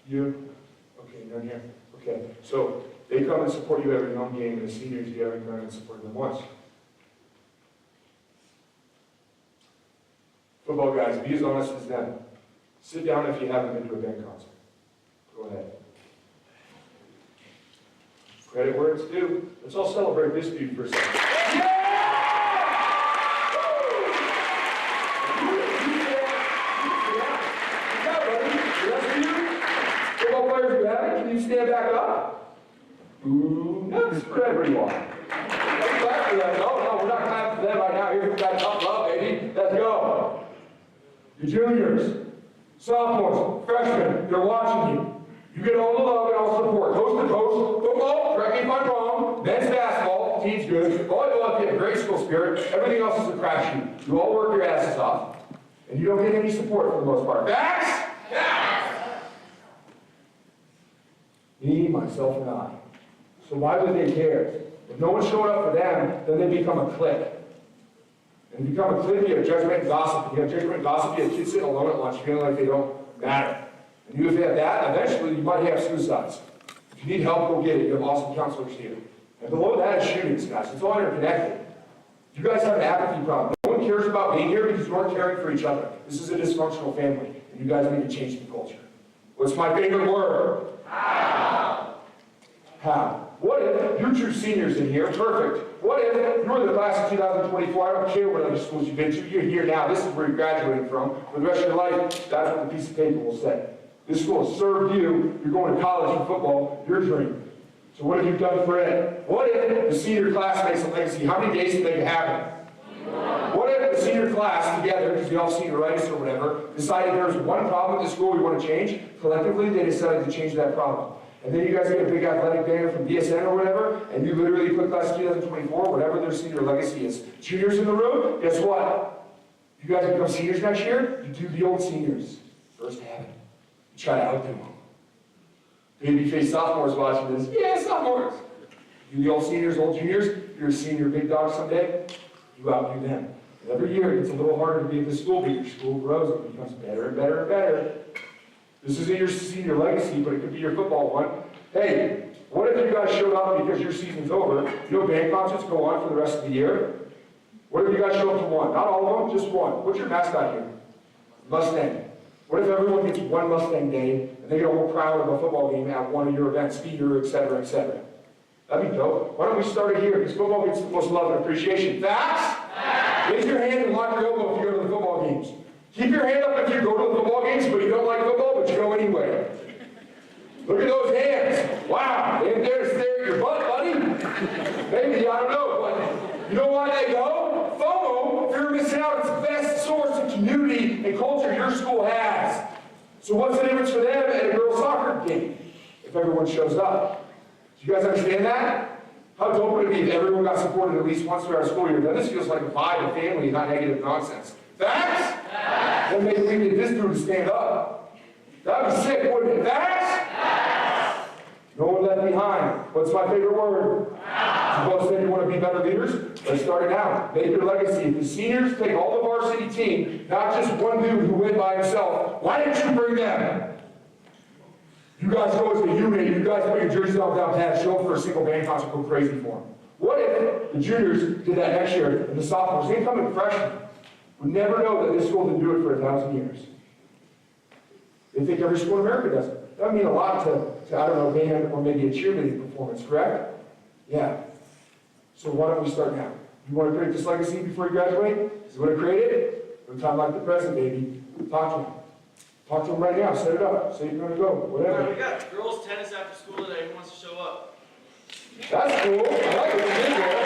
You? Okay, none here. Okay. So they come and support you every home game, and the seniors, you haven't gone and supported them once. Football guys, be as honest as them. Sit down if you haven't been to a band concert. Go ahead. Credit where it's due. Let's all celebrate this dude for a second. Yeah! Football players who haven't, can you stand back up? Ooh, nuts for everyone. Let's clap for them. No, we're not clapping for them right now. Here's that tough love, baby. Let's go. Your juniors, sophomores, freshmen, they're watching you. You get all the love and all support. Coast to coast, football, correct me if I'm wrong, men's basketball, team's good, volleyball, if you have great school spirit, everything else is a crapshoot. You all work your asses off, and you don't get any support for the most part. Facts? Yeah. Me, myself, and I. So why would they care? If no one's showing up for them, then they become a clique. And you become a clique, you have judgment and gossip. You have judgment and gossip, you have kids sitting alone at lunch feeling like they don't matter. And you, if you have that, eventually you might have suicides. If you need help, go get it. You have awesome counselors here. And below that is shootings, guys. It's all interconnected. You guys have an apathy problem. No one cares about being here because you aren't caring for each other. This is a dysfunctional family, and you guys need to change the culture. What's my favorite word? How. How? What if you're true seniors in here? Perfect. What if you're the class of 2024? I don't care what other schools you've been to. You're here now. This is where you're graduating from. For the rest of your life, that's what the piece of paper will say. This school has served you. You're going to college and football. Your dream. So what have you done for it? What if the senior class makes a legacy? How many days do they happen? What if the senior class together, because we all senioritis or whatever, decided there's one problem at the school we want to change? Collectively, they decided to change that problem. And then you guys get a big athletic banner from BSN or whatever, and you literally put class of 2024, whatever their senior legacy is. Juniors in the room, guess what? You guys become seniors next year, you do the old seniors. First habit. You try to outdo them. Babyface sophomores watching this. Yeah, sophomores. You the old seniors, old juniors, you're a senior big dog someday, you outdo them. And every year it gets a little harder to be at the school, but your school grows, it becomes better and better and better. This isn't your senior legacy, but it could be your football one. Hey, what if you guys showed up because your season's over? You know band concerts go on for the rest of the year? What if you guys show up to one? Not all of them, just one. What's your mascot here? Mustang. What if everyone gets one Mustang day and they get a whole crowd of a football game at one of your events, speeder, etc., etc.? That'd be dope. Why don't we start it here? Because football gets the most love and appreciation. Facts? Raise your hand and lock your elbow if you go to the football games. Keep your hand up if you go to the football games, but you don't like football, but you go anyway. Look at those hands. Wow, they ain't there to stare at your butt, buddy. Maybe, I don't know, but you know why they go? FOMO, fear of missing out. It's the best source of community and culture your school has. So what's the difference for them at a girls' soccer game if everyone shows up? Do you guys understand that? How dope would it be if everyone got supported at least once throughout our school year? Then this feels like a vibe of family, not negative nonsense. Facts? Then maybe we get this dude to stand up. That'd be sick, wouldn't it? Facts? No one left behind. What's my favorite word? You both said you want to be better leaders? Let's start it now. Make your legacy. If the seniors take all the varsity team, not just one dude who went by himself, why didn't you bring them? You guys go as a unit, you guys put your jerseys on down pat, show up for a single band concert, go crazy for them. What if the juniors did that next year and the sophomores, incoming freshmen, would never know that this school didn't do it for 1,000 years? They think every school in America does it. That would mean a lot to I don't know, band or maybe a cheerleading performance, correct? Yeah. So why don't we start now? You want to create this legacy before you graduate? You want to create it? No time like the present, baby. Talk to them. Talk to them right now. Set it up. Say you're going to go. Whatever.
Alright, we got girls tennis after school today. Who wants to show up?
That's cool. I like what you did there.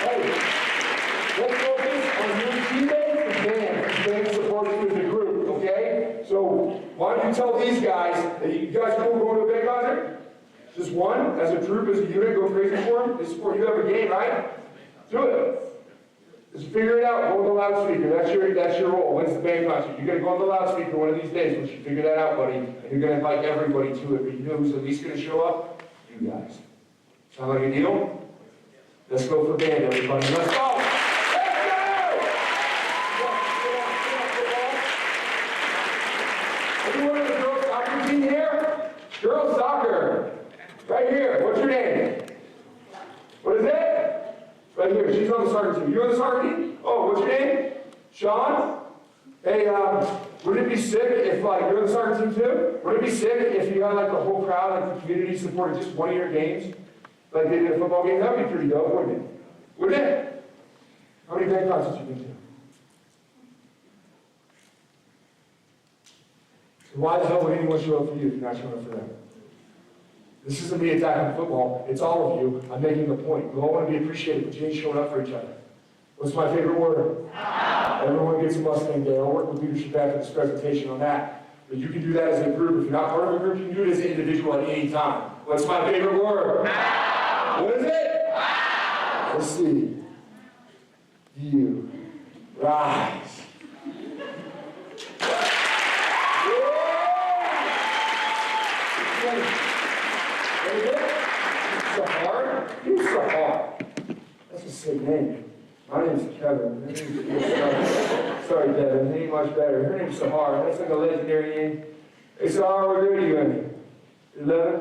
Hey, let's focus on your teammates and band. Band supporting you as a group, okay? So why don't you tell these guys that you guys cool going to a band concert? Just one, as a troop, as a unit, go crazy for them. They support you every game, right? Do it. Just figure it out. Go on the loudspeaker. That's your role. When's the band concert? You're gonna go on the loudspeaker one of these days. Once you figure that out, buddy, and you're gonna invite everybody to it. But you know who's at least gonna show up? You guys. Sound like a deal? Let's go for band, everybody. Let's go! Anyone in the girls' soccer team here? Girls' soccer. Right here. What's your name? What is it? Right here. She's on the soccer team. You on the soccer team? Oh, what's your name? Sean? Hey, wouldn't it be sick if, like, you're on the soccer team too? Wouldn't it be sick if you had, like, the whole crowd, like, the community supported just one of your games? Like they did a football game? That would be pretty dope, wouldn't it? Wouldn't it? How many band concerts have you been to? So why the hell would anyone show up for you if you're not showing up for them? This isn't me attacking football. It's all of you. I'm making a point. We all want to be appreciated, but you ain't showing up for each other. What's my favorite word? Everyone gets a Mustang Day. I'll work with leadership after this presentation on that. But you can do that as a group. If you're not part of a group, you can do it as an individual at any time. What's my favorite word? What is it? Let's see. You rise. Sahar? Who's Sahar? That's a sick name. My name's Kevin. Sorry, Devin. It ain't much better. Her name's Sahar. That's like a legendary name. Hey, Sahar, what grade are you in? 11?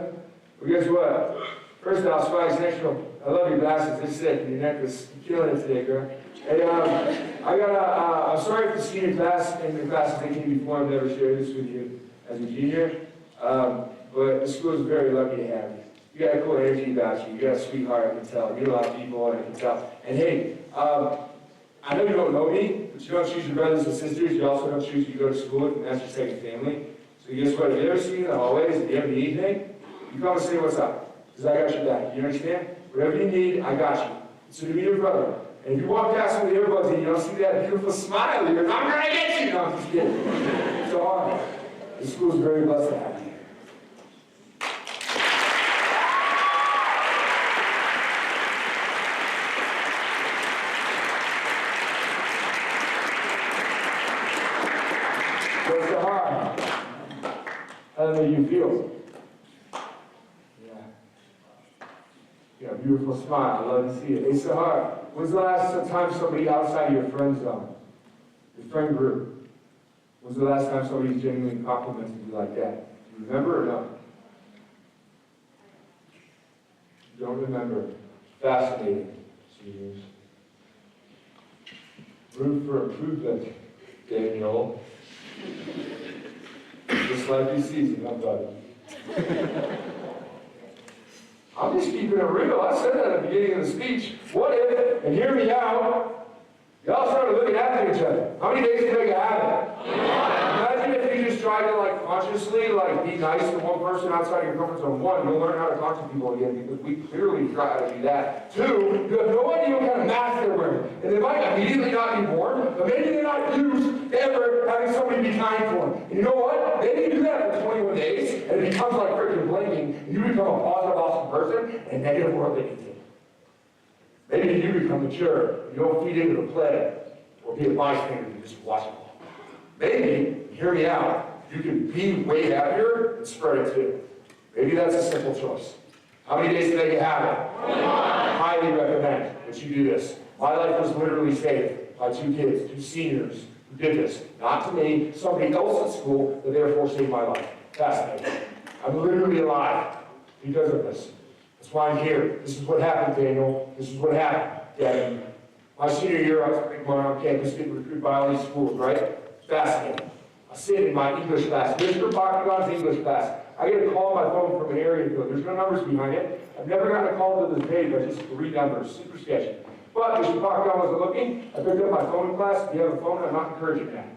Well, guess what? First off, Spikes National. I love your glasses. They're sick. And your necklace. You're killing it today, girl. Hey, I'm sorry if the senior class and the classes that came before I've never shared this with you as a junior. But the school is very lucky to have you. You got a cool energy about you. You got a sweetheart, I can tell. You meet a lot of people, I can tell. And hey, I know you don't know me, but you don't choose your brothers and sisters. You also don't choose who you go to school with, and that's your second family. So guess what? If you ever see me in the hallways, if you ever need anything, you come and say what's up. Because I got your back. You understand? Whatever you need, I got you. So to be your brother. And if you walk past with the earbuds and you don't see that beautiful smile of yours, I'm going to get you. No, I'm just kidding. So the school's very blessed to have you. How do you feel? Yeah. You got a beautiful smile. I love to see it. Hey, Sahar, when's the last time somebody outside of your friend zone, your friend group, when's the last time somebody genuinely complimented you like that? Do you remember or no? You don't remember. Fascinating, seniors. Room for improvement, Daniel. Just like you season, I'm done. I'm just keeping it real. I said that at the beginning of the speech. What if, and hear me out, y'all started looking after each other? How many days did you have it? Imagine if you just tried to consciously be nice to one person outside of your comfort zone. One, you'll learn how to talk to people again because we clearly try to do that. Two, you have no idea what kind of mask they're wearing. And they might immediately not be born, but maybe they're not used to ever having somebody be kind to them. And you know what? Maybe you do that for 21 days and it becomes like freaking blinking and you become a positive, awesome person and negative world that you think. Maybe you become mature. You don't feed into the play or be a bystander. You just watch it. Maybe, hear me out, you can be way happier and spread it too. Maybe that's a simple choice. How many days today you have it? I highly recommend that you do this. My life was literally saved by 2 kids, 2 seniors who did this. Not to me, somebody else at school that therefore saved my life. Fascinating. I'm literally alive because of this. That's why I'm here. This is what happened, Daniel. This is what happened, Daddy. My senior year, I was going on campus getting recruited by all these schools, right? Fascinating. I sit in my English class. Mr. Bachman's English class. I get a call on my phone from an area code. There's no numbers behind it. I've never gotten a call to this page, but just 3 numbers. Super sketchy. But Mr. Bachman wasn't looking. I picked up my phone in class. If you have a phone, I'm not encouraging that.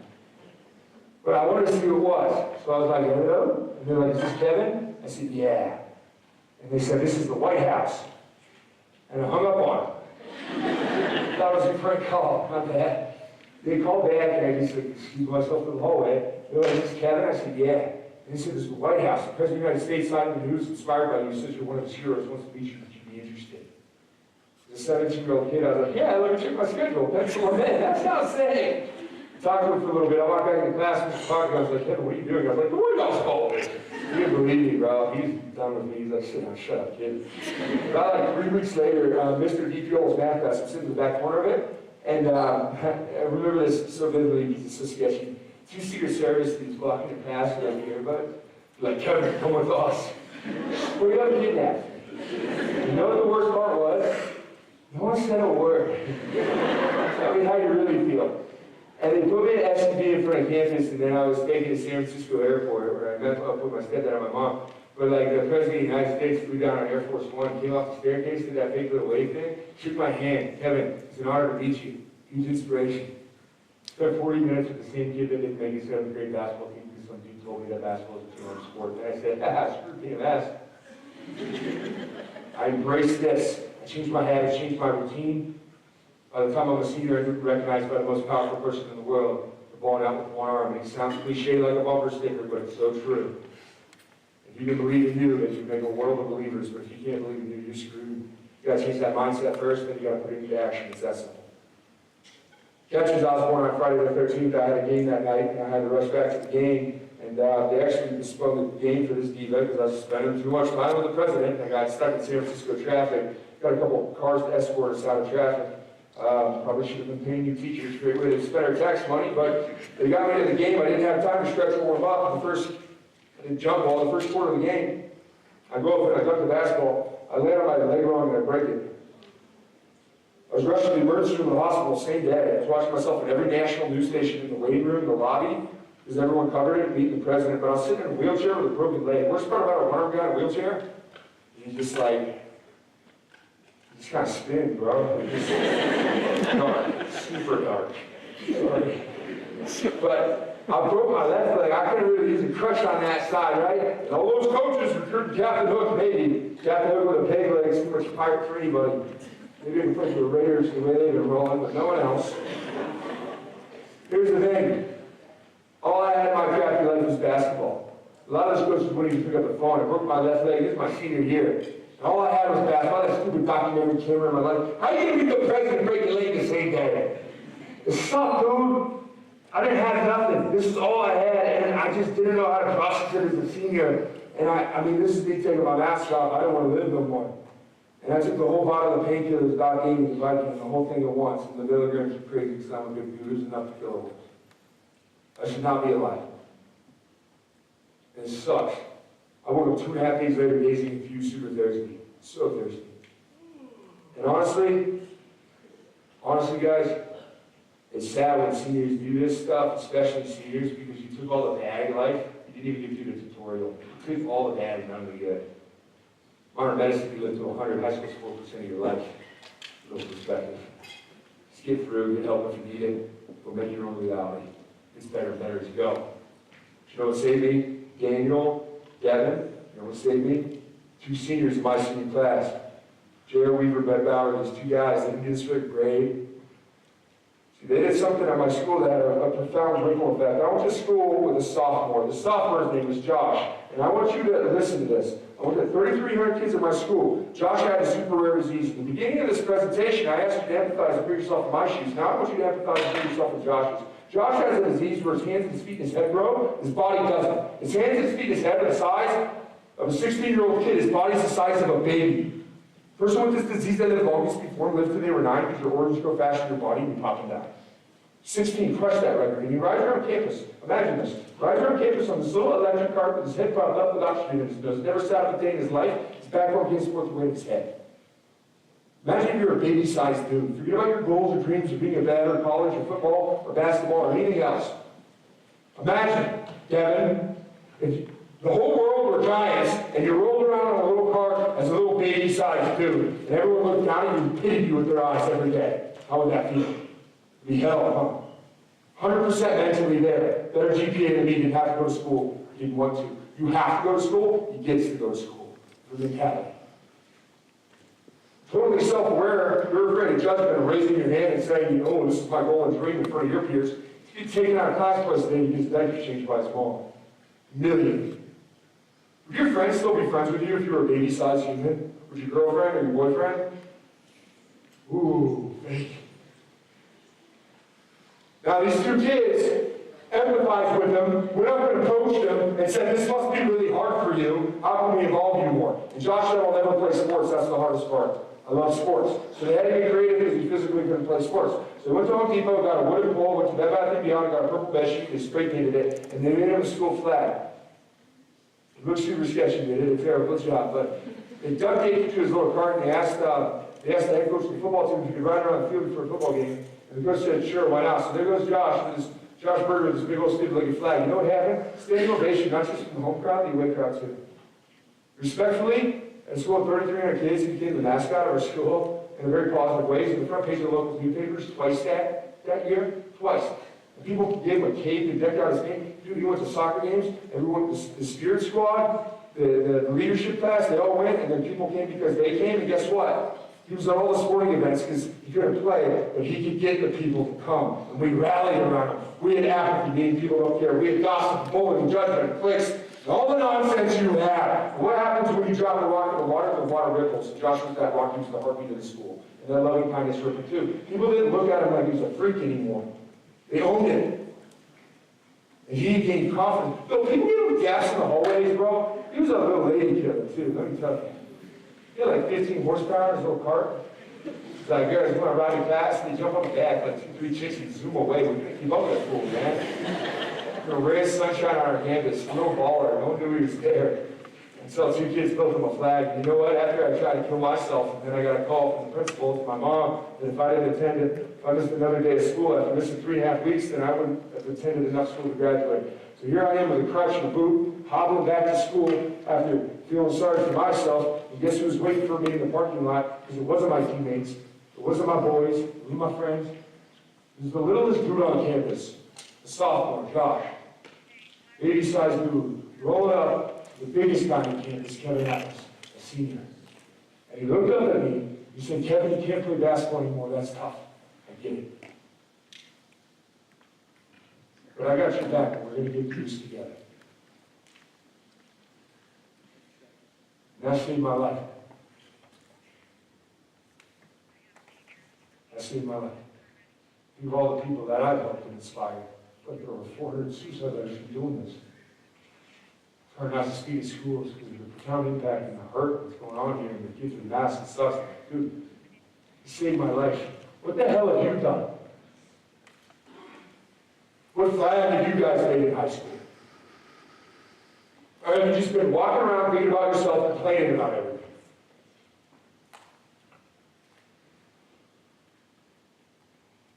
But I wanted to see who it was. So I was like, hello? And they're like, is this Kevin? I said, yeah. And they said, this is the White House. And I hung up on them. That was a prank call. Not bad. They called back and I just excused myself in the hallway. They're like, is this Kevin? I said, yeah. And they said, this is the White House. The President of the United States signed the news inspired by you. Says you're one of his heroes. Wants to meet you. Would you be interested? As a 17-year-old kid, I was like, yeah, let me check my schedule. Pencil him in. That sounds sick. Talked to him for a little bit. I walked back into class and talking. I was like, Kevin, what are you doing? I was like, the White House called me. He didn't believe me, bro. He's done with me. He's like, shut up, kid. About 3 weeks later, Mr. DPO's math class, I'm sitting in the back corner of it. And I remember this so vividly because it's so sketchy. 2 Secret Service dudes walking in past and I can hear about it. Like, Kevin, come with us. We're going to kidnap you. You know what the worst part was? No one said a word. Tell me how you really feel. And they put me at SUV in front of campus, and then I was taken to San Francisco Airport, where I met up with my stepdad and my mom. But the President of the United States flew down on Air Force One, came off the staircase, did that big little wave thing, shook my hand. Kevin, it's an honor to meet you. Huge inspiration. Spent 40 minutes with the same kid that didn't make his 7th grade basketball team because some dude told me that basketball is a team sport. And I said, screw PMS. I embraced this. I changed my habits, changed my routine. By the time I'm a senior, I'm recognized by the most powerful person in the world for balling out with one arm. And it sounds cliche like a bumper sticker, but it's so true. If you can believe in you, then you make a world of believers. But if you can't believe in you, you're screwed. You got to change that mindset first, then you got to put it into action. It's that simple. Catches, I was born on Friday the 13th. I had a game that night, and I had to rush back to the game. And they actually postponed the game for this diva because I was spending too much time with the president. I got stuck in San Francisco traffic. Got a couple of cars to escort us out of traffic. Probably should have been paying you teachers a great way to spend our tax money, but they got me to the game. I didn't have time to stretch or warm up. I didn't jump ball the first quarter of the game. I go up and I dunk the basketball. I land on my leg wrong and I break it. I was rushed to the emergency room of the hospital the same day. I was watching myself at every national news station in the waiting room, the lobby, because everyone covered it, meeting the president. But I was sitting in a wheelchair with a broken leg. Worst part about a one-armed guy in a wheelchair? He's just kind of spin, bro. It's dark, super dark. Sorry. But I broke my left leg. I couldn't really use a crutch on that side, right? And all those coaches recruited Captain Hook, maybe. Captain Hook with a peg leg, too much pirate-free, buddy. They didn't put the Raiders the way they've been rolling, but no one else. Here's the thing. All I had in my crappy life was basketball. A lot of those coaches wouldn't even pick up the phone. I broke my left leg. This is my senior year. And all I had was basketball. That stupid documentary camera in my life. How are you going to meet the president and break your leg the same day? It sucked, dude. I didn't have nothing. This is all I had, and I just didn't know how to process it as a senior. And I mean, this is me taking my mask off. I don't want to live no more. And I took the whole bottle of painkillers God gave me, the Viking, the whole thing at once. And the milligrams are crazy because I'm a good dude. It was enough to kill a horse. I should not be alive. And it sucks. I woke up 2.5 days later, gazing confused, super thirsty. So thirsty. And honestly, guys, It's sad when seniors do this stuff, especially seniors, because you took all the bad in life, you didn't even get through the tutorial. You took all the bad and none of the good. Modern medicine, you live to 100, high school is 4% of your life. A little perspective. Just get through, get help if you need it. Go make your own reality. It's better and better as you go. But you know what saved me? Daniel, Devin, you know what saved me? 2 seniors in my senior class. J.R. Weaver, Bud Bauer, these 2 guys, they didn't get a straight grade. See, they did something at my school that had a profound ripple effect. I went to school with a sophomore. The sophomore's name was Josh. And I want you to listen to this. I went to 3,300 kids at my school. Josh had a super rare disease. At the beginning of this presentation, I asked you to empathize and put yourself in my shoes. Now I want you to empathize and put yourself in Josh's. Josh has a disease where his hands, his feet, and his head grow. His body doesn't. His hands, his feet, and his head are the size of a 16-year-old kid. His body's the size of a baby. Person with this disease that lived longest before lived till they were 9 because your organs grow faster in your body and you pop them down. 16 crushed that record. And he rides around campus. Imagine this. Rides around campus on this little electric cart with his head propped up with oxygen in his nose. Never sat up a day in his life. His backbone can't support the weight of his head. Imagine if you're a baby-sized dude. Forget about your goals or dreams of being a vet or college or football or basketball or anything else. Imagine, Devin, if the whole world were giants and you rolled around on a little cart as a little baby-sized dude and everyone looked down at you and pitied you with their eyes every day. How would that feel? It'd be hell, huh? 100% mentally there. Better GPA than me, didn't have to go to school. Didn't want to. You have to go to school, he gets to go to school. For the mentality. Totally self-aware, you're afraid of judgment and raising your hand and saying, oh, this is my goal and dream in front of your peers. If you get taken out of class twice a day, you get diaper changed by his mom. Million. Would your friends still be friends with you if you were a baby-sized human? Would your girlfriend or your boyfriend? Ooh, fake. Now these 2 kids empathized with them, went up and approached them and said, this must be really hard for you. How can we involve you more? And Josh said, I'll never play sports. That's the hardest part. I love sports. So they had to get creative because he physically couldn't play sports. So they went to Home Depot, got a wooden pole, went to Bed Bath & Beyond, got a purple bed sheet, they spray painted it, and they made him a school flag. It looks super sketchy, they did a terrible job, but they duct taped it to his little cart and they asked the head coach of the football team if he could ride around the field for a football game. And the coach said, sure, why not? So there goes Josh with his Josh Berger with this big old stupid-looking flag. You know what happened? Standing ovation, not just from the home crowd, the away crowd too. Respectfully, at a school of 3,300 kids, he became the mascot of our school in a very positive way. He's on the front page of the local newspapers twice that year. Twice. And people gave him a cape and decked out his name. Dude, he went to soccer games. Everyone, the spirit squad, the leadership class, they all went, and then people came because they came, and guess what? He was at all the sporting events because he couldn't play, but he could get the people to come. And we rallied around him. We had apathy, meaning people don't care. We had gossip, bullying, judgment, clicks, and all the nonsense you have. And what happens when you drop a rock in the water? The water ripples. And Josh was that rock, he was the heartbeat of the school. And that loving kindness rippled too. People didn't look at him like he was a freak anymore. They owned it. And he gained confidence. Bill, people give him gas in the hallways, bro. He was a little lady killer too, let me tell you. He had like 15 horsepower in his little cart. He's like, guys, want to ride me fast? And he jumped on the back, like 2, 3 chicks, and zoom away. We couldn't keep up with that fool, man. The ray of sunshine on our campus, no baller, no one knew he was there. And so 2 kids built him a flag. And you know what? After I tried to kill myself, and then I got a call from the principal to my mom that if I didn't attend it, if I missed another day of school after missing 3.5 weeks, then I wouldn't have attended enough school to graduate. So here I am with a crutch and a boot, hobbling back to school after feeling sorry for myself. And guess who was waiting for me in the parking lot? Because it wasn't my teammates, it wasn't my boys, it wasn't my friends. It was the littlest dude on campus, a sophomore, Josh. 80-sized dude, rolling up, the biggest guy on campus, Kevin Atlas, a senior. And he looked up at me, he said, Kevin, you can't play basketball anymore, that's tough. I get it. But I got your back, and we're going to get through this together. And that saved my life. That saved my life. Think of all the people that I've helped and inspired. But there were 400 suicide letters from doing this. It's hard not to speak at schools because of the profound impact and the hurt that's going on here, and the kids with masks and stuff. Dude, you saved my life. What the hell have you done? What flag have you guys made in high school? Or have you just been walking around thinking about yourself and complaining about everything?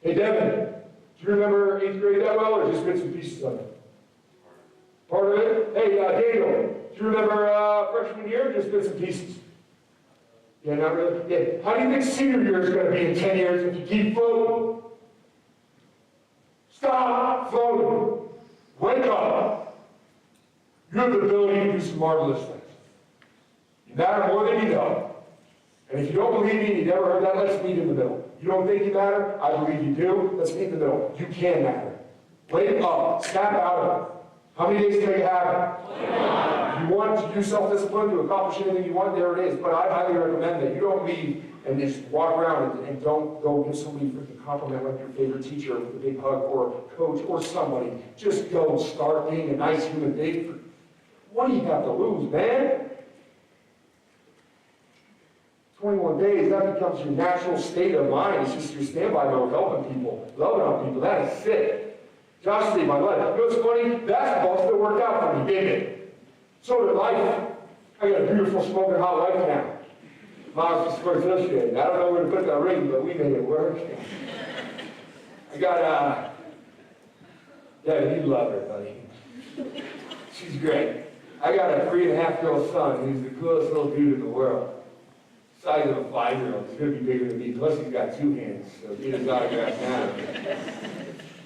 Hey, Devin, Do you remember 8th grade that well, or just bits and pieces of it? Part of it? Hey, Daniel, do you remember freshman year, just bits and pieces? Yeah, not really? Yeah. How do you think senior year is going to be in 10 years if you keep floating? Stop floating. Wake up. You have the ability to do some marvelous things. You matter more than you know. And if you don't believe me and you never heard that, let's meet in the middle. You don't think you matter? I believe you do. Let's meet in the middle. You can matter. Wake up. Snap out of it. How many days can you have? If you want to do self-discipline to accomplish anything you want, there it is. But I highly recommend that you don't leave and just walk around and don't go give somebody a freaking compliment like your favorite teacher with a big hug or coach or somebody. Just go start being a nice human being. What do you have to lose, man? 21 days, that becomes your natural state of mind. It's just your standby mode, helping people, loving on people. That is sick. Josh saved my life. You know what's funny? Basketball still worked out for me, didn't it? So did life. I got a beautiful smoking hot wife now. Mom's Sports Illustrated. I don't know where to put that ring, but we made it work. I got, yeah, you love her, buddy. She's great. I got a 3.5-year-old son who's the coolest little dude in the world. Size of a 5-year-old. He's going to be bigger than me. Plus, he's got 2 hands, so get his autograph now.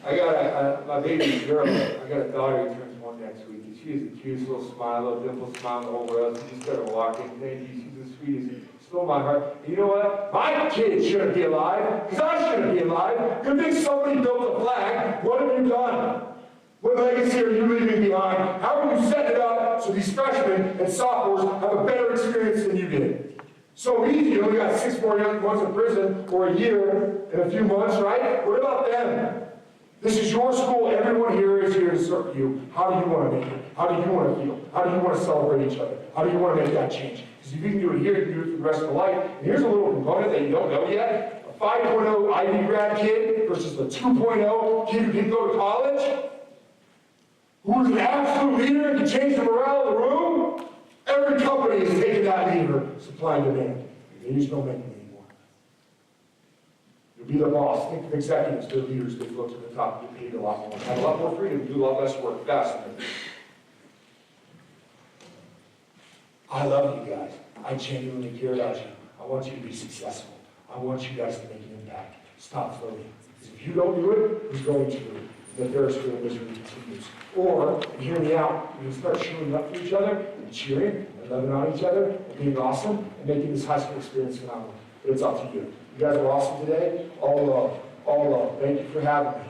I got my baby girl. I got a daughter who turns 1 next week, and she has the cutest little smile, little dimple smile in the whole world. She just started walking. Thank you. She's the sweetest. Stole my heart. And you know what? My kids shouldn't be alive, because I shouldn't be alive. You think somebody built a flag? What have you done? What legacy are you leaving behind? How are you setting it up so these freshmen and sophomores have a better experience than you did? So easy. You only got 6 more months in prison, or a year and a few months, right? What about them? This is your school. Everyone here is here to serve you. How do you want to make it? How do you want to feel? How do you want to celebrate each other? How do you want to make that change? Because if you can do it here, you can do it for the rest of life. And here's a little component that you don't know yet. A 5.0 Ivy grad kid versus the 2.0 kid who didn't go to college, who's an absolute leader and can change the morale of the room. Every company is taking that leader, supply and demand. They just don't make it anymore. You'll be the boss. Think of executives, they're leaders, they go to the top, get paid a lot more, have a lot more freedom, do a lot less work, faster. I love you guys. I genuinely care about you. I want you to be successful. I want you guys to make an impact. Stop floating. Because if you don't do it, who's going to do it? The Ferris wheel of misery continues. Or, and hear me out, we can start showing up for each other and cheering and loving on each other and being awesome and making this high school experience phenomenal. But it's up to you. You guys are awesome today. All love. All love. Thank you for having me.